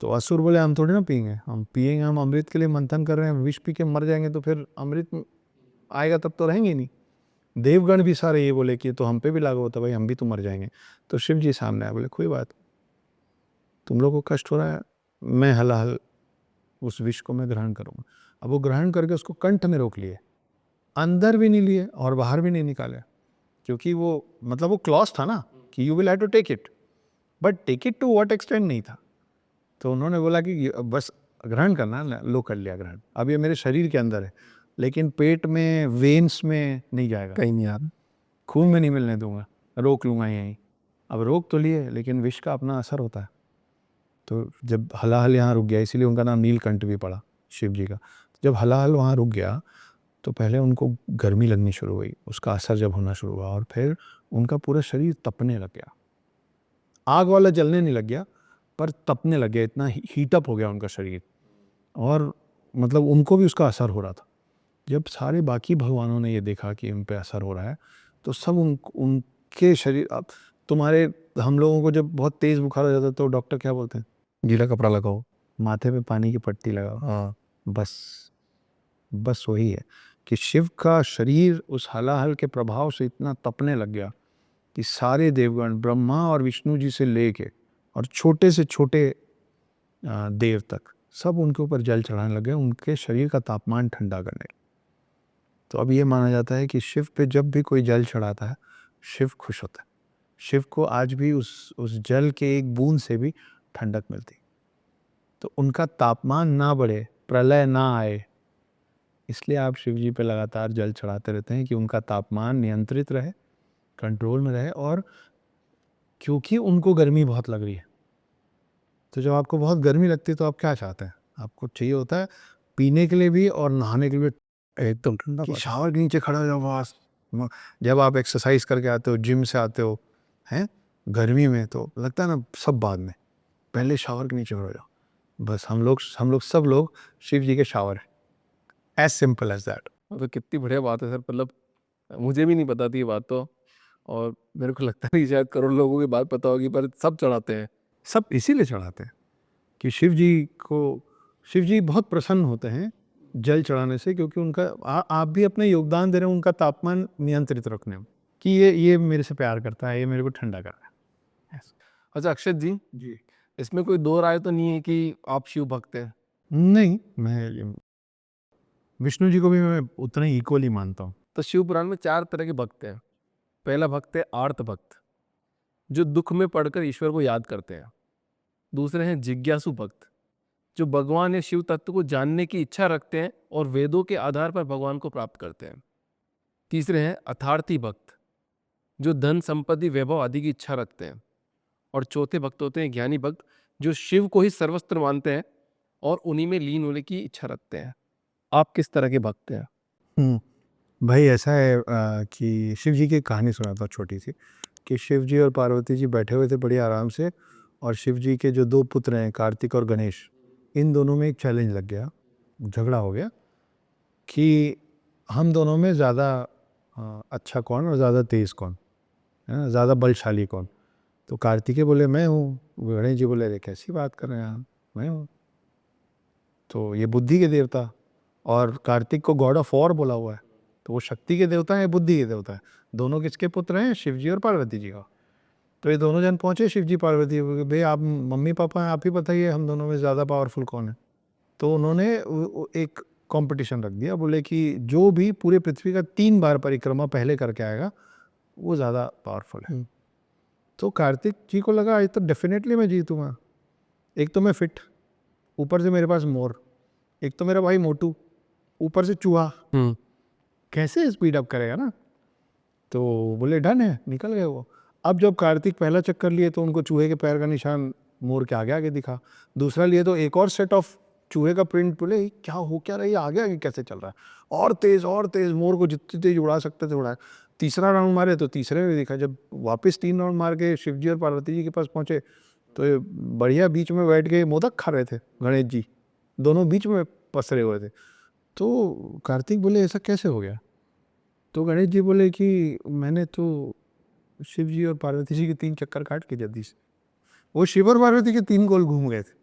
तो असुर बोले हम थोड़ी ना पियेंगे, हम पियेंगे, हम अमृत के लिए मंथन कर रहे हैं, विष पी के मर जाएंगे तो फिर अमृत आएगा तब तो रहेंगे नहीं। देवगण भी सारे ये बोले कि तो हम पे भी लागू होता, भाई हम भी तो मर जाएंगे। तो शिव जी सामने आए, बोले कोई बात, तुम लोग को कष्ट हो रहा है, मैं हलाहल उस विष को मैं ग्रहण करूँगा। अब वो ग्रहण करके उसको कंठ में रोक लिए, अंदर भी नहीं लिए और बाहर भी नहीं निकाले, क्योंकि वो मतलब वो क्लॉज था ना कि you will have to take it, but take it to what extent नहीं था। तो उन्होंने बोला कि बस ग्रहण करना, लो कर लिया ग्रहण, अब ये मेरे शरीर के अंदर है, लेकिन पेट में वेन्स में नहीं जाएगा, कहीं नहीं यार, खून में नहीं मिलने दूंगा, रोक लूँगा यहीं। अब रोक तो लिए, लेकिन विष का अपना असर होता है। तो जब हलाहल यहाँ रुक गया, इसीलिए उनका नाम नीलकंठ भी पड़ा शिव जी का। जब हलाहल वहाँ रुक गया तो पहले उनको गर्मी लगनी शुरू हुई, उसका असर जब होना शुरू हुआ, और फिर उनका पूरा शरीर तपने लग गया। आग वाला जलने नहीं लग गया, पर तपने लग गया, इतना हीटअप हो गया उनका शरीर, और मतलब उनको भी उसका असर हो रहा था। जब सारे बाकी भगवानों ने ये देखा कि उन पे असर हो रहा है, तो सब उनके शरीर, अब तुम्हारे हम लोगों को जब बहुत तेज़ बुखार हो जाता है तो डॉक्टर क्या बोलते हैं? गीला कपड़ा लगाओ। माथे पे पानी की पट्टी लगाओ। हाँ। बस वही है कि शिव का शरीर उस हलाहल के प्रभाव से इतना तपने लग गया कि सारे देवगण, ब्रह्मा और विष्णु जी से लेके और छोटे से छोटे देव तक सब उनके ऊपर जल चढ़ाने लगे, उनके शरीर का तापमान ठंडा करने। तो अब ये माना जाता है कि शिव पे जब भी कोई जल चढ़ाता है, शिव खुश होता है। शिव को आज भी उस जल के एक बूंद से भी ठंडक मिलती। तो उनका तापमान ना बढ़े, प्रलय ना आए, इसलिए आप शिव जी पे लगातार जल चढ़ाते रहते हैं कि उनका तापमान नियंत्रित रहे, कंट्रोल में रहे। और क्योंकि उनको गर्मी बहुत लग रही है, तो जब आपको बहुत गर्मी लगती है तो आप क्या चाहते हैं? आपको चाहिए होता है पीने के लिए भी और नहाने के लिए भी एकदम ठंडा कि पानी। शावर के नीचे खड़ा हो जाओ बस। जब आप एक्सरसाइज करके आते हो, जिम से आते हो, हैं गर्मी में, तो लगता है ना सब बाद में, पहले शावर के नीचे खड़ा हो जाओ। बस हम लोग सब लोग शिव जी के शावर हैं। As simple as that. तो कितनी बढ़िया बात है सर, मतलब मुझे भी नहीं पता थी ये बात तो, और मेरे को लगता नहीं शायद करोड़ लोगों की बात पता होगी, पर सब चढ़ाते हैं। सब इसीलिए चढ़ाते हैं कि शिव जी बहुत प्रसन्न होते हैं जल चढ़ाने से, क्योंकि उनका आप भी अपना योगदान दे रहे हैं उनका तापमान नियंत्रित रखने में, कि ये मेरे से प्यार करता है, ये मेरे को ठंडा कर रहा है। अच्छा अक्षत जी, जी इसमें कोई दो राय तो नहीं है कि आप शिव भक्त हैं? नहीं, मैं विष्णु जी को भी मैं उतना ही इक्वली मानता हूँ। तो शिव पुराण में 4 तरह के भक्त हैं। पहला भक्त है आर्त भक्त, जो दुख में पड़कर ईश्वर को याद करते हैं। दूसरे हैं जिज्ञासु भक्त, जो भगवान या शिव तत्व को जानने की इच्छा रखते हैं और वेदों के आधार पर भगवान को प्राप्त करते हैं। तीसरे हैं अथार्थी भक्त, जो धन संपत्ति वैभव आदि की इच्छा रखते हैं। और चौथे भक्त होते हैं ज्ञानी भक्त, जो शिव को ही सर्वस्त्र मानते हैं और उन्हीं में लीन होने की इच्छा रखते हैं। आप किस तरह के भक्त हैं? भाई ऐसा है कि शिव जी की कहानी सुनाता हूँ छोटी सी, कि शिव जी और पार्वती जी बैठे हुए थे बड़ी आराम से, और शिव जी के जो 2 पुत्र हैं कार्तिक और गणेश, इन दोनों में एक चैलेंज लग गया, झगड़ा हो गया कि हम दोनों में ज़्यादा अच्छा कौन और ज़्यादा तेज़ कौन, है ना, ज़्यादा बलशाली कौन। तो कार्तिकेय बोले मैं हूँ, गणेश जी बोले अरे कैसी बात कर रहे हैं आप, मैं हूँ। तो ये बुद्धि के देवता, और कार्तिक को गॉड ऑफ वॉर बोला हुआ है, तो वो शक्ति के देवता है, बुद्धि के देवता है। दोनों किसके पुत्र हैं? शिव जी और पार्वती जी का। तो ये दोनों जन पहुंचे शिव जी पार्वती, भाई आप मम्मी पापा हैं, आप ही बताइए हम दोनों में ज़्यादा पावरफुल कौन है। तो उन्होंने एक कंपटीशन रख दिया, बोले कि जो भी पूरे पृथ्वी का 3 बार परिक्रमा पहले करके आएगा वो ज़्यादा पावरफुल है। तो कार्तिक जी को लगा आज तो डेफिनेटली मैं जीतूंगा, एक तो मैं फिट, ऊपर से मेरे पास मोर, एक तो मेरा भाई मोटू, ऊपर से चूहा, कैसे स्पीड अप करेगा ना। तो बोले डन है, निकल गए वो। अब जब कार्तिक पहला चक्कर लिए तो उनको चूहे के पैर का निशान मोर के आगे आगे दिखा। दूसरा लिए तो एक और सेट ऑफ चूहे का प्रिंट, बोले क्या हो क्या रहा है, आगे आगे कैसे चल रहा है, और तेज मोर को जितनी तेज उड़ा सकते थे उड़ाए। तीसरा राउंड मारे तो तीसरे में दिखा। जब वापस 3 राउंड मार के शिव जी और पार्वती जी के पास पहुंचे तो ये बढ़िया बीच में बैठ के मोदक खा रहे थे गणेश जी, दोनों बीच में पसरे हुए थे। तो कार्तिक बोले ऐसा कैसे हो गया। तो गणेश जी बोले कि मैंने तो शिव जी और पार्वती जी के 3 चक्कर काट के जल्दी से, वो शिव और पार्वती के 3 गोल घूम गए थे,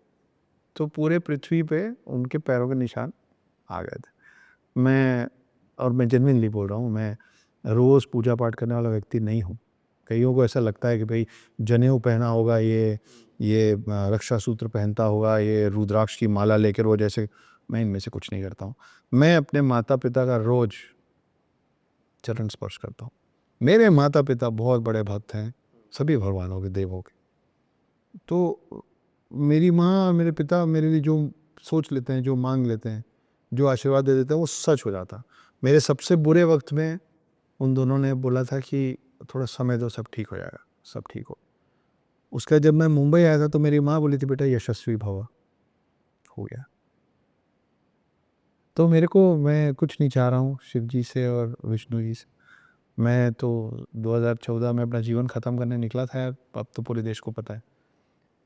तो पूरे पृथ्वी पे उनके पैरों के निशान आ गए थे। मैं जेन्युइनली बोल रहा हूँ, मैं रोज़ पूजा पाठ करने वाला व्यक्ति नहीं हूँ। कईयों को ऐसा लगता है कि भाई जनेऊ पहना होगा, ये रक्षा सूत्र पहनता होगा, ये रुद्राक्ष की माला लेकर वो, जैसे मैं इनमें से कुछ नहीं करता हूँ। मैं अपने माता पिता का रोज़ चरण स्पर्श करता हूँ। मेरे माता पिता बहुत बड़े भक्त हैं सभी भगवानों के, देवों के। तो मेरी माँ मेरे पिता मेरे लिए जो सोच लेते हैं, जो मांग लेते हैं, जो आशीर्वाद दे देते हैं, वो सच हो जाता। मेरे सबसे बुरे वक्त में उन दोनों ने बोला था कि थोड़ा समय दो, सब ठीक हो जाएगा, सब ठीक हो। उसका जब मैं मुंबई आया था तो मेरी माँ बोली थी बेटा यशस्वी भव, हो गया। तो मैं कुछ नहीं चाह रहा हूँ शिव जी से और विष्णु जी से। मैं तो 2014 में अपना जीवन ख़त्म करने निकला था यार, अब तो पूरे देश को पता है।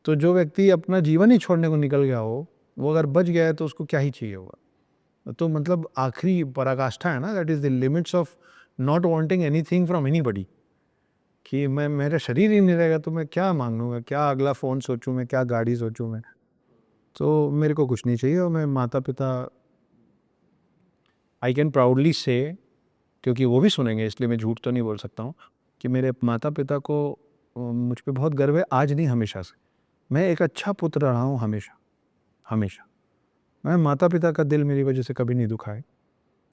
तो जो व्यक्ति अपना जीवन ही छोड़ने को निकल गया हो, वो अगर बच गया है तो उसको क्या ही चाहिए होगा। तो मतलब आखिरी पराकाष्ठा है ना, that is the limits of not wanting anything from anybody, कि मैं, मेरा शरीर ही नहीं रहेगा तो मैं क्या मांगूंगा, क्या अगला फ़ोन सोचूं मैं, क्या गाड़ी सोचूं मैं। तो मेरे को कुछ नहीं चाहिए। और मैं माता पिता, आई कैन प्राउडली से, क्योंकि वो भी सुनेंगे इसलिए मैं झूठ तो नहीं बोल सकता हूँ, कि मेरे माता पिता को मुझ पे बहुत गर्व है, आज नहीं हमेशा से। मैं एक अच्छा पुत्र रहा हूँ हमेशा, हमेशा। मैं माता पिता का दिल मेरी वजह से कभी नहीं दुखा है,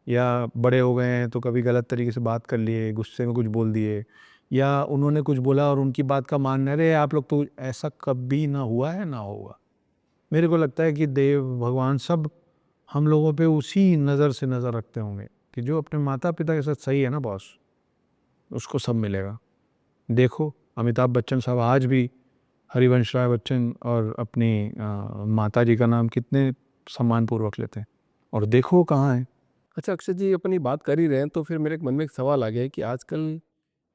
या बड़े हो गए हैं तो कभी गलत तरीके से बात कर लिए, गुस्से में कुछ बोल दिए, या उन्होंने कुछ बोला और उनकी बात का मानना, अरे आप लोग तो, ऐसा कभी ना हुआ है ना होगा। मेरे को लगता है कि देव भगवान सब हम लोगों पे उसी नज़र से नज़र रखते होंगे कि जो अपने माता पिता के साथ सही है ना बॉस, उसको सब मिलेगा। देखो अमिताभ बच्चन साहब आज भी हरिवंश राय बच्चन और अपनी माता जी का नाम कितने सम्मानपूर्वक लेते हैं, और देखो कहाँ है। अच्छा अक्षय जी, अपनी बात कर ही रहे हैं तो फिर मेरे मन में एक सवाल आ गया है कि आजकल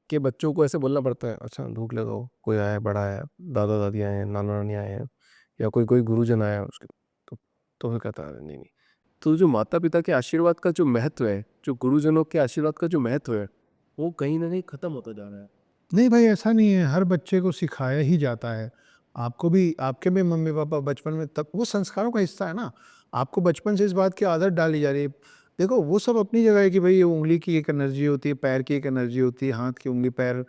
के बच्चों को ऐसे बोलना पड़ता है, अच्छा भूख लगाओ, कोई आया है, बड़ा है, दादा दादी आए हैं, नाना नानी आए हैं, या कोई कोई गुरुजन आया है उसके, तो फिर कहता है नहीं नहीं। तो जो माता पिता के आशीर्वाद का जो महत्व है, जो गुरुजनों के आशीर्वाद का जो महत्व है, वो कहीं ना कहीं खत्म होता जा रहा है। नहीं भाई, ऐसा नहीं है, हर बच्चे को सिखाया ही जाता है। आपको भी, आपके भी मम्मी पापा बचपन में, तब वो संस्कारों का हिस्सा है ना, आपको बचपन से इस बात की आदत डाली जा रही है। देखो वो सब अपनी जगह है कि भाई ये उंगली की एक एनर्जी होती है, पैर की एक एनर्जी होती है, हाथ की उंगली पैर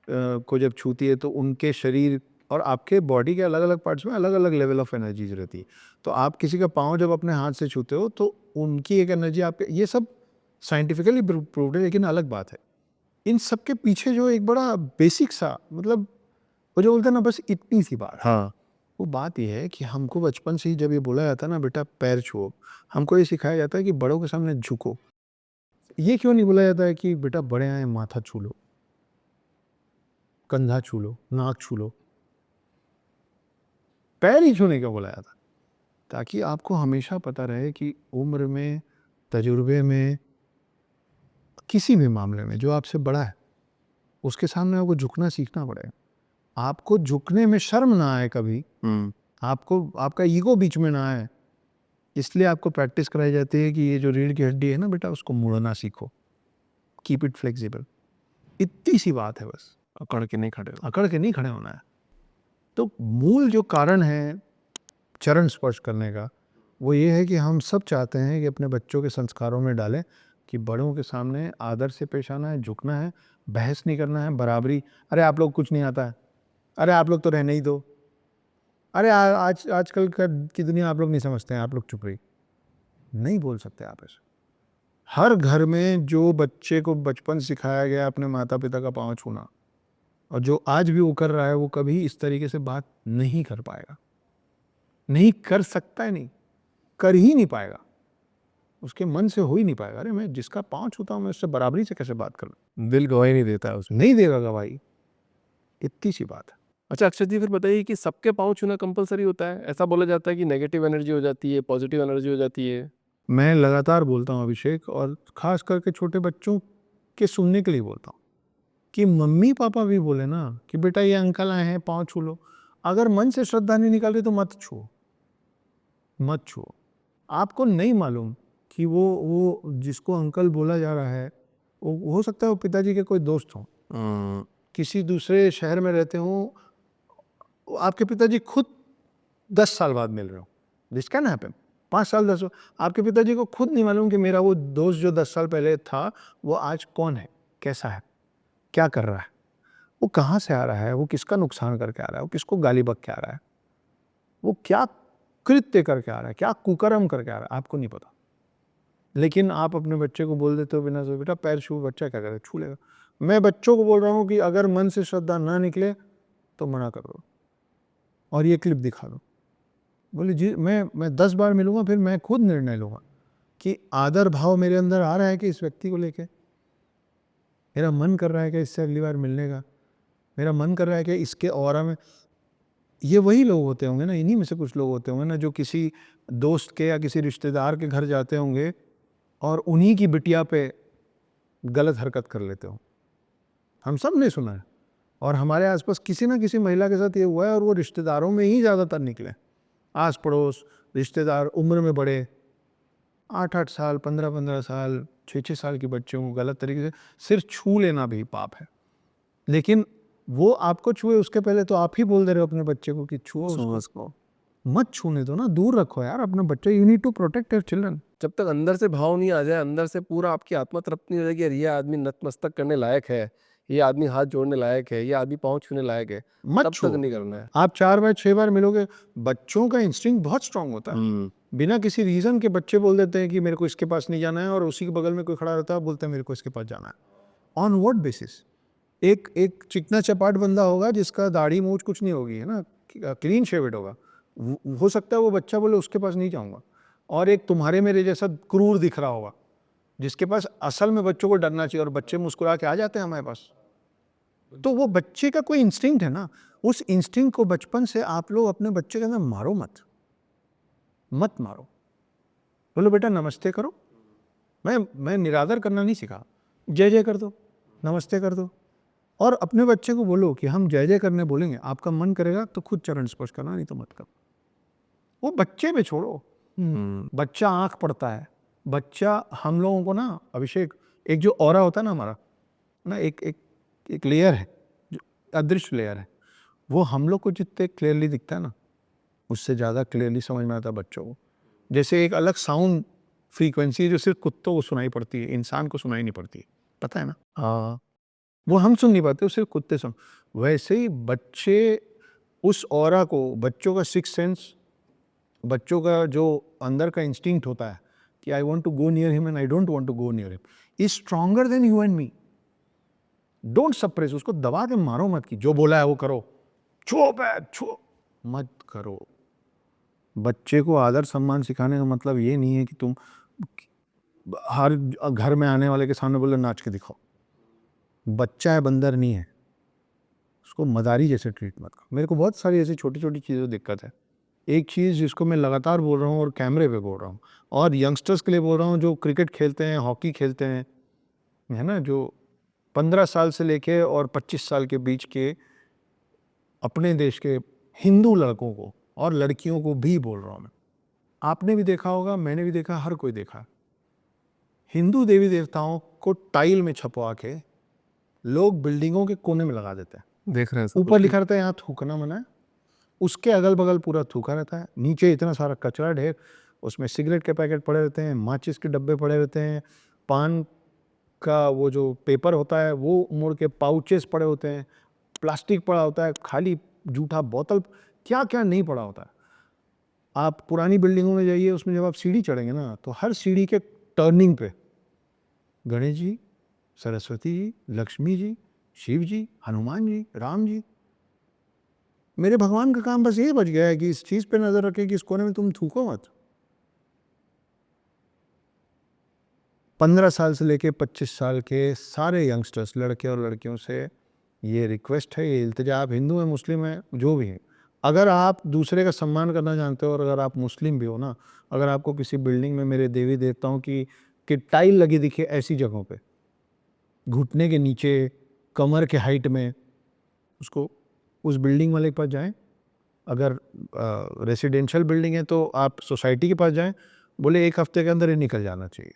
को जब छूती है तो उनके शरीर और आपके बॉडी के अलग अलग पार्ट्स में अलग अलग लेवल ऑफ एनर्जीज रहती है। तो आप किसी का पाँव जब अपने हाथ से छूते हो तो उनकी एक एनर्जी आपके, ये सब साइंटिफिकली प्रूव्ड है। लेकिन अलग बात है, इन सब के पीछे जो एक बड़ा बेसिक सा, मतलब वो जो बोलते हैं ना, बस इतनी सी बात, हाँ, वो बात ये है कि हमको बचपन से ही जब ये बोला जाता है ना, बेटा पैर छुओ, हमको ये सिखाया जाता है कि बड़ों के सामने झुको। ये क्यों नहीं बोला जाता है कि बेटा बड़े आए माथा छू लो, कंधा छू लो, नाक छू लो? पैर ही छूने का बोला जाता है, ताकि आपको हमेशा पता रहे कि उम्र में, तजुर्बे में, किसी भी मामले में जो आपसे बड़ा है उसके सामने आपको झुकना सीखना पड़ेगा। आपको झुकने में शर्म ना आए कभी, आपको आपका ईगो बीच में ना आए, इसलिए आपको प्रैक्टिस कराई जाती है कि ये जो रीढ़ की हड्डी है ना बेटा, उसको मुड़ना सीखो, कीप इट फ्लेक्सिबल। इतनी सी बात है बस, अकड़ के नहीं खड़े हो। अकड़ के नहीं खड़े होना है। तो मूल जो कारण है चरण स्पर्श करने का, वो ये है कि हम सब चाहते हैं कि अपने बच्चों के संस्कारों में डालें कि बड़ों के सामने आदर से पेश आना है, झुकना है, बहस नहीं करना है, बराबरी। अरे आप लोग कुछ नहीं आता है, अरे आप लोग तो रहने ही दो, अरे आज आजकल की दुनिया आप लोग नहीं समझते हैं, आप लोग चुप रही। नहीं बोल सकते आप ऐसे। हर घर में जो बच्चे को बचपन सिखाया गया अपने माता पिता का पाँव छूना, और जो आज भी वो कर रहा है, वो कभी इस तरीके से बात नहीं कर पाएगा, नहीं कर सकता है, नहीं कर ही नहीं पाएगा, उसके मन से हो ही नहीं पाएगा। अरे मैं जिसका पाँव छूता हूँ मैं उससे बराबरी से कैसे बात करूँ? दिल गवाही नहीं देता है उसमें। नहीं देगा गवाही, इतनी सी बात है। अच्छा अक्षय जी, फिर बताइए कि सबके पाँव छूना कंपलसरी होता है? ऐसा बोला जाता है कि नेगेटिव एनर्जी हो जाती है, पॉजिटिव एनर्जी हो जाती है। मैं लगातार बोलता हूँ अभिषेक, और ख़ास करके छोटे बच्चों के सुनने के लिए बोलता हूँ कि मम्मी पापा भी बोले ना कि बेटा ये अंकल आए हैं पाँव छू लो, अगर मन से श्रद्धा नहीं निकाल रही तो मत छुओ, मत छुओ। आपको नहीं मालूम कि वो जिसको अंकल बोला जा रहा है, वो हो सकता है वो पिताजी के कोई दोस्त हों, किसी दूसरे शहर में रहते हों, आपके पिताजी खुद 10 साल बाद मिल रहे हो, दिस कैन हैपन। 5 साल 10, आपके पिताजी को खुद नहीं मालूम कि मेरा वो दोस्त जो 10 साल पहले था वो आज कौन है, कैसा है, क्या कर रहा है, वो कहाँ से आ रहा है, वो किसका नुकसान करके आ रहा है, वो किसको गाली बक के आ रहा है, वो क्या कृत्य करके आ रहा है, क्या कुकर्म करके आ रहा है, आपको नहीं पता। लेकिन आप अपने बच्चे को बोल देते हो बिना सोचे, बेटा पैर छू, बच्चा क्या करे, छू लेगा। मैं बच्चों को बोल रहा हूँ कि अगर मन से श्रद्धा ना निकले तो मना कर दो और ये क्लिप दिखा दो। बोले जी मैं 10 बार मिलूंगा, फिर मैं खुद निर्णय लूंगा कि आदर भाव मेरे अंदर आ रहा है कि इस व्यक्ति को लेके, मेरा मन कर रहा है कि इससे अगली बार मिलने का, मेरा मन कर रहा है कि इसके ऑरा में। ये वही लोग होते होंगे ना, इन्हीं में से कुछ लोग होते होंगे ना जो किसी दोस्त के या किसी रिश्तेदार के घर जाते होंगे और उन्हीं की बिटिया पे गलत हरकत कर लेते हो। हम सब ने सुना है, और हमारे आसपास किसी ना किसी महिला के साथ ये हुआ है, और वो रिश्तेदारों में ही ज़्यादातर निकले, आस पड़ोस, रिश्तेदार, उम्र में बड़े, 8-8 साल, 15-15 साल, 6-6 साल के बच्चों को गलत तरीके से सिर्फ छू लेना भी पाप है। लेकिन वो आपको छुए उसके पहले तो आप ही बोल दे रहे हो अपने बच्चे को कि छुओ उसको। मत छूने दो ना, दूर रखो यार अपना बच्चा। You need to protect your children. जब तक अंदर से भाव नहीं आ जाए, अंदर से पूरा आपकी आत्मा तृप्त नहीं हो जाएगी, ये आदमी नतमस्तक करने लायक है, ये आदमी हाथ जोड़ने लायक है, ये आदमी पाँव छूने लायक है, मत तब छुओ। तक नहीं करना है। आप 4 बार 6 बार मिलोगे, बच्चों का इंस्टिंक्ट बहुत स्ट्रांग होता है। बिना किसी रीजन के बच्चे बोल देते हैं कि मेरे को इसके पास नहीं जाना है, और उसी के बगल में कोई खड़ा रहता है बोलते हैं मेरे को इसके पास जाना है। On what basis? एक चिकना चपाट बंदा होगा जिसका दाढ़ी मूछ कुछ नहीं होगी, है ना, क्लीन शेवेड होगा, हो सकता है वो बच्चा बोले उसके पास नहीं जाऊंगा। और एक तुम्हारे मेरे जैसा क्रूर दिख रहा होगा जिसके पास असल में बच्चों को डरना चाहिए, और बच्चे मुस्कुरा के आ जाते हैं हमारे पास। तो वो बच्चे का कोई इंस्टिंक्ट है ना, उस इंस्टिंक्ट को बचपन से आप लोग अपने बच्चे के अंदर मारो मत मारो। बोलो बेटा नमस्ते करो। मैं निरादर करना नहीं सिखा, जय जय कर दो, नमस्ते कर दो। और अपने बच्चे को बोलो कि हम जय जय करने बोलेंगे, आपका मन करेगा तो खुद चरण स्पर्श करना, नहीं तो मत करो। वो बच्चे पे छोड़ो। बच्चा आंख पड़ता है, बच्चा हम लोगों को ना, अभिषेक, एक जो ऑरा होता है ना हमारा ना, एक लेयर है जो अदृश्य लेयर है, वो हम लोग को जितने क्लियरली दिखता है ना, उससे ज़्यादा क्लियरली समझ में आता है बच्चों को। जैसे एक अलग साउंड फ्रीक्वेंसी जो सिर्फ कुत्तों को सुनाई पड़ती है, इंसान को सुनाई नहीं पड़ती, पता है ना? हाँ, वो हम सुन नहीं पाते, वो सिर्फ कुत्ते सुन। वैसे ही बच्चे उस ऑरा को, बच्चों का सिक्स सेंस, बच्चों का जो अंदर का इंस्टिंक्ट होता है कि I want to go near him and I don't want to go near him, is stronger than you and me. Don't suppress, उसको दबा के मारो मत कि जो बोला है वो करो, छुओ पैर छुओ, मत करो। बच्चे को आदर सम्मान सिखाने का मतलब ये नहीं है कि तुम हर घर में आने वाले के सामने बोले नाच के दिखाओ। बच्चा है, बंदर नहीं है, उसको मदारी जैसे ट्रीट मत करो। मेरे को बहुत सारी ऐसी छोटी छोटी चीज़ों दिक्कत है। एक चीज़ जिसको मैं लगातार बोल रहा हूँ और कैमरे पे बोल रहा हूँ, और यंगस्टर्स के लिए बोल रहा हूँ जो क्रिकेट खेलते हैं, हॉकी खेलते हैं, है ना, जो 15 साल से लेके और 25 साल के बीच के अपने देश के हिंदू लड़कों को और लड़कियों को भी बोल रहा हूँ मैं। आपने भी देखा होगा, मैंने भी देखा, हर कोई देखा, हिंदू देवी देवताओं को टाइल में छपवा के लोग बिल्डिंगों के कोने में लगा देते हैं। देख रहे हैं सब ऊपर लिखा रहता है यहाँ थूकना मना है, उसके अगल बगल पूरा थूका रहता है, नीचे इतना सारा कचरा ढेर, उसमें सिगरेट के पैकेट पड़े रहते हैं, माचिस के डब्बे पड़े रहते हैं, पान का वो जो पेपर होता है वो मुड़ के पाउचेस पड़े होते हैं, प्लास्टिक पड़ा होता है, खाली जूठा बोतल, क्या क्या नहीं पड़ा होता है। आप पुरानी बिल्डिंगों में जाइए, उसमें जब आप सीढ़ी चढ़ेंगे ना, तो हर सीढ़ी के टर्निंग पे गणेश जी, सरस्वती जी, लक्ष्मी जी, शिव जी, हनुमान जी, राम जी। मेरे भगवान का काम बस ये बच गया है कि इस चीज़ पे नज़र रखें कि इस कोने में तुम थूको मत। 15 साल से लेके 25 साल के सारे यंगस्टर्स, लड़के और लड़कियों से ये रिक्वेस्ट है, ये इल्तिजा, आप हिंदू हैं, मुस्लिम हैं, जो भी है, अगर आप दूसरे का सम्मान करना जानते हो, और अगर आप मुस्लिम भी हो ना, अगर आपको किसी बिल्डिंग में मेरे देवी देवताओं की टाइल लगी दिखे ऐसी जगहों पे, घुटने के नीचे, कमर के हाइट में, उसको उस बिल्डिंग वाले के पास जाएं। अगर रेसिडेंशियल बिल्डिंग है तो आप सोसाइटी के पास जाएं, बोले 1 हफ्ते के अंदर ये निकल जाना चाहिए,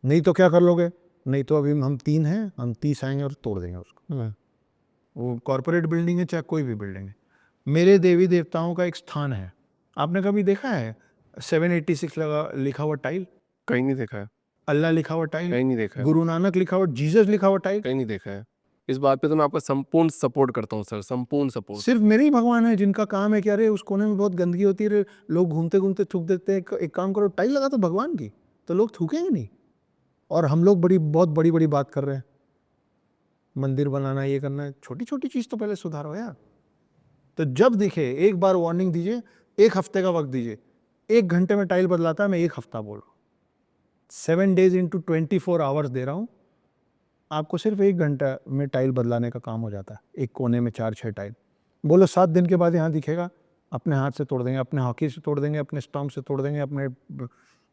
नहीं तो क्या कर लोगे? नहीं तो अभी हम 3 हैं, हम 30 आएंगे और तोड़ देंगे उसको। वो कॉर्पोरेट बिल्डिंग है चाहे कोई भी बिल्डिंग है, मेरे देवी देवताओं का एक स्थान है। आपने कभी देखा है 786 लिखा हुआ टाइल? कहीं नहीं देखा है, अल्लाह लिखा हुआ टाइल? कहीं नहीं देखा है, गुरु नानक लिखा हुआ, जीसस लिखा हुआ टाइल? कहीं नहीं देखा है। इस बात पे तो मैं आपका संपूर्ण सपोर्ट करता हूँ सर, संपूर्ण सपोर्ट। सिर्फ मेरे ही भगवान है जिनका काम है कि अरे उस कोने में बहुत गंदगी होती है, लोग घूमते घूमते थूक देते हैं। एक काम करो, टाइल लगा दो भगवान की, तो लोग थूकेंगे नहीं। और हम लोग बहुत बड़ी बड़ी बात कर रहे हैं, मंदिर बनाना, ये करना है, छोटी छोटी चीज़ तो पहले सुधारो यार। तो जब दिखे एक बार वार्निंग दीजिए, 1 हफ्ते का वक्त दीजिए। 1 घंटे में टाइल बदलाता है, मैं 1 हफ्ता बोल रहा हूँ, 7 days into 24 hours दे रहा हूँ आपको। सिर्फ 1 घंटा में टाइल बदलाने का काम हो जाता है, एक कोने में 4-6 टाइल। बोलो 7 दिन के बाद यहाँ दिखेगा, अपने हाथ से तोड़ देंगे, अपने हॉकी से तोड़ देंगे, अपने स्टम्प से तोड़ देंगे, अपने,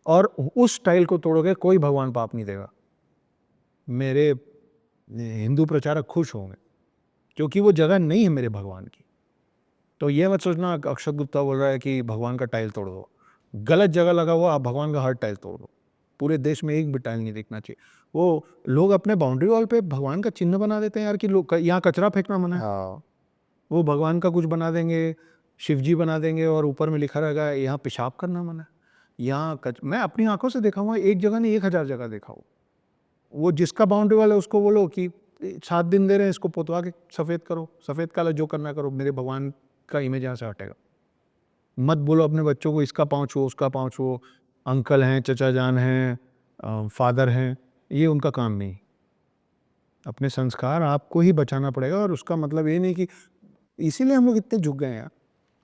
और उस टाइल को तोड़ोगे, कोई भगवान पाप नहीं देगा। मेरे हिंदू प्रचारक खुश होंगे, क्योंकि वो जगह नहीं है मेरे भगवान की। तो ये मत सोचना अक्षत गुप्ता बोल रहा है कि भगवान का टाइल तोड़ दो, गलत जगह लगा हुआ, आप भगवान का हर टाइल तोड़ दो, पूरे देश में एक भी टाइल नहीं दिखना चाहिए। वो लोग अपने बाउंड्री वॉल पे भगवान का चिन्ह बना देते हैं यार, कि लोग यहाँ कचरा फेंकना मना है, हाँ वो भगवान का कुछ बना देंगे, शिव जी बना देंगे और ऊपर में लिखा रहेगा यहाँ पेशाब करना मना है, यहाँ मैं अपनी आंखों से देखा हुआ, एक जगह नहीं 1000 जगह देखा हुआ। वो जिसका बाउंड्री वाला है उसको बोलो कि 7 दिन दे रहे हैं, इसको पोतवा के सफ़ेद करो, सफ़ेद काला जो करना करो, मेरे भगवान का इमेज यहाँ से हटेगा। मत बोलो अपने बच्चों को इसका पाँव छुओ, उसका पाँव छुओ, अंकल हैं, चचा जान हैं, फादर हैं, ये उनका काम नहीं। अपने संस्कार आपको ही बचाना पड़ेगा, और उसका मतलब ये नहीं कि इसीलिए हम लोग इतने झुक गए हैं यार,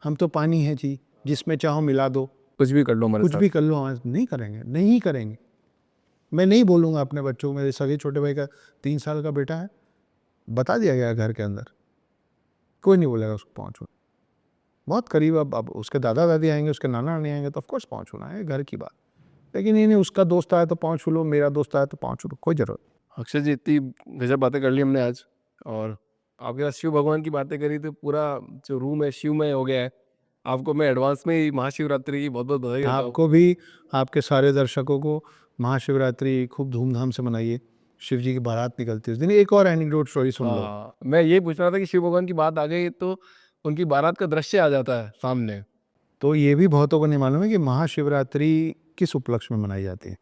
हम तो पानी है जी, जिसमें चाहो मिला दो, कुछ भी कर लो हमारे कुछ साथ। भी कर लो, आज नहीं करेंगे, नहीं करेंगे। मैं नहीं बोलूँगा अपने बच्चों को, मेरे सगे छोटे भाई का 3 साल का बेटा है, बता दिया गया घर के अंदर, कोई नहीं बोलेगा उसको पाँव छूना। बहुत करीब अब उसके दादा दादी आएंगे, उसके नाना नानी आएंगे, तो ऑफकोर्स पाँव छूना है, घर की बात। लेकिन ये नहीं उसका दोस्त आया तो पाँव छू लो, मेरा दोस्त आया तो पाँव छू लो, कोई ज़रूरत नहीं। अक्षय जी, इतनी गजब बातें कर ली हमने आज, और आपके साथ शिव भगवान की बातें करी तो पूरा जो रूम है शिवमय हो गया है। आपको मैं एडवांस में ही महाशिवरात्रि की बहुत बहुत बधाई देता हूँ। आपको भी, आपके सारे दर्शकों को महाशिवरात्रि खूब धूमधाम से मनाइए। शिव जी की बारात निकलती है उस दिन। एक और एनेक्डोट स्टोरी सुन लो। हाँ, मैं ये पूछ रहा था कि शिव भगवान की बात आ गई तो उनकी बारात का दृश्य आ जाता है सामने। तो ये भी बहुतों को नहीं मालूम है कि महाशिवरात्रि किस उपलक्ष्य में मनाई जाती है।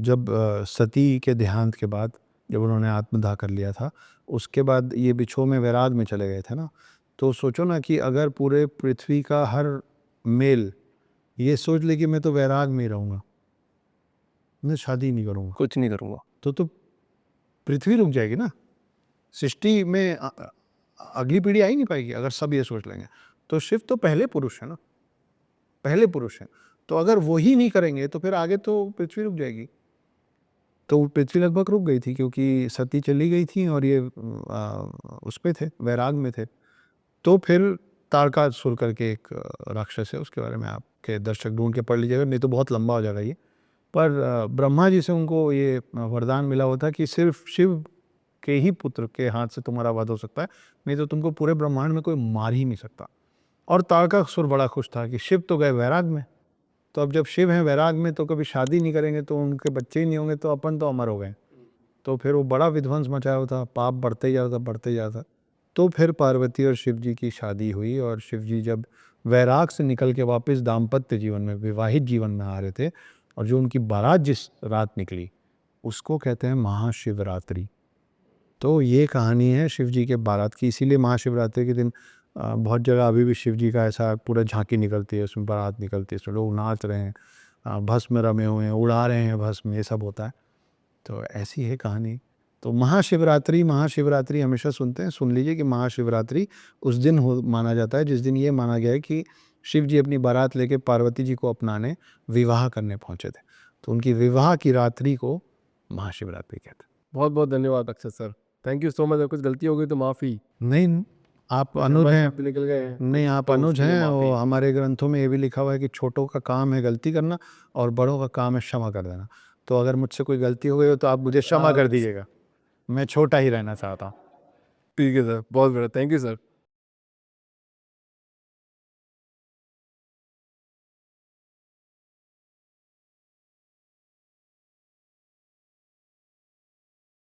जब सती के देहांत के बाद, जब उन्होंने आत्मदाह कर लिया था, उसके बाद ये बिछो में वैराग में चले गए थे ना, तो सोचो ना कि अगर पूरे पृथ्वी का हर मेल ये सोच ले कि मैं तो वैराग में ही रहूँगा, मैं शादी नहीं करूँगा, कुछ नहीं करूँगा। तो पृथ्वी रुक जाएगी ना, सृष्टि में अगली पीढ़ी आ ही नहीं पाएगी अगर सब ये सोच लेंगे। तो शिव तो पहले पुरुष है ना, पहले पुरुष हैं, तो अगर वो ही नहीं करेंगे तो फिर आगे तो पृथ्वी रुक जाएगी। तो पृथ्वी लगभग रुक गई थी क्योंकि सती चली गई थी और ये उस पे थे, वैराग में थे। तो फिर तारकासुर करके एक राक्षस है, उसके बारे में आपके दर्शक ढूंढ के पढ़ लीजिएगा, नहीं तो बहुत लंबा हो जाएगा ये। पर ब्रह्मा जी से उनको ये वरदान मिला हुआ था कि सिर्फ शिव के ही पुत्र के हाथ से तुम्हारा वध हो सकता है, नहीं तो तुमको पूरे ब्रह्मांड में कोई मार ही नहीं सकता। और तारकासुर बड़ा खुश था कि शिव तो गए वैराग में, तो अब जब शिव हैं वैराग में तो कभी शादी नहीं करेंगे तो उनके बच्चे ही नहीं होंगे, तो अपन तो अमर हो गए। तो फिर वो बड़ा विध्वंस मचाया हुआ था, पाप बढ़ते ही जाता बढ़ते ही जाता। तो फिर पार्वती और शिव जी की शादी हुई, और शिव जी जब वैराग से निकल के वापस दाम्पत्य जीवन में, विवाहित जीवन में आ रहे थे, और जो उनकी बारात जिस रात निकली उसको कहते हैं महाशिवरात्रि। तो ये कहानी है शिव जी के बारात की। इसीलिए महाशिवरात्रि के दिन बहुत जगह अभी भी शिव जी का ऐसा पूरा झांकी निकलती है, उसमें बारात निकलती है, उसमें लोग नाच रहे हैं, भस्म में रमे हुए हैं, उड़ा रहे हैं भस्म, ये सब होता है। तो ऐसी है कहानी। तो महाशिवरात्रि, महाशिवरात्रि हमेशा सुनते हैं, सुन लीजिए कि महाशिवरात्रि उस दिन माना जाता है जिस दिन ये माना गया है कि शिव जी अपनी बारात लेके पार्वती जी को अपनाने, विवाह करने पहुंचे थे। तो उनकी विवाह की रात्रि को महाशिवरात्रि कहते हैं। बहुत बहुत धन्यवाद Akshay sir, thank you so much. अगर कुछ गलती हो गई तो माफ़ी। नहीं, आप अनुज हैं। शब्द निकल गए हैं नहीं, आप तो अनुज उसके लिए हैं, माफ़ी। और हमारे ग्रंथों में ये भी लिखा हुआ है कि छोटों का काम है गलती करना और बड़ों का काम है क्षमा कर देना। तो अगर मुझसे कोई गलती हो गई हो तो आप मुझे क्षमा कर दीजिएगा, मैं छोटा ही रहना चाहता हूँ। ठीक है सर, बहुत बढ़िया, थैंक यू सर।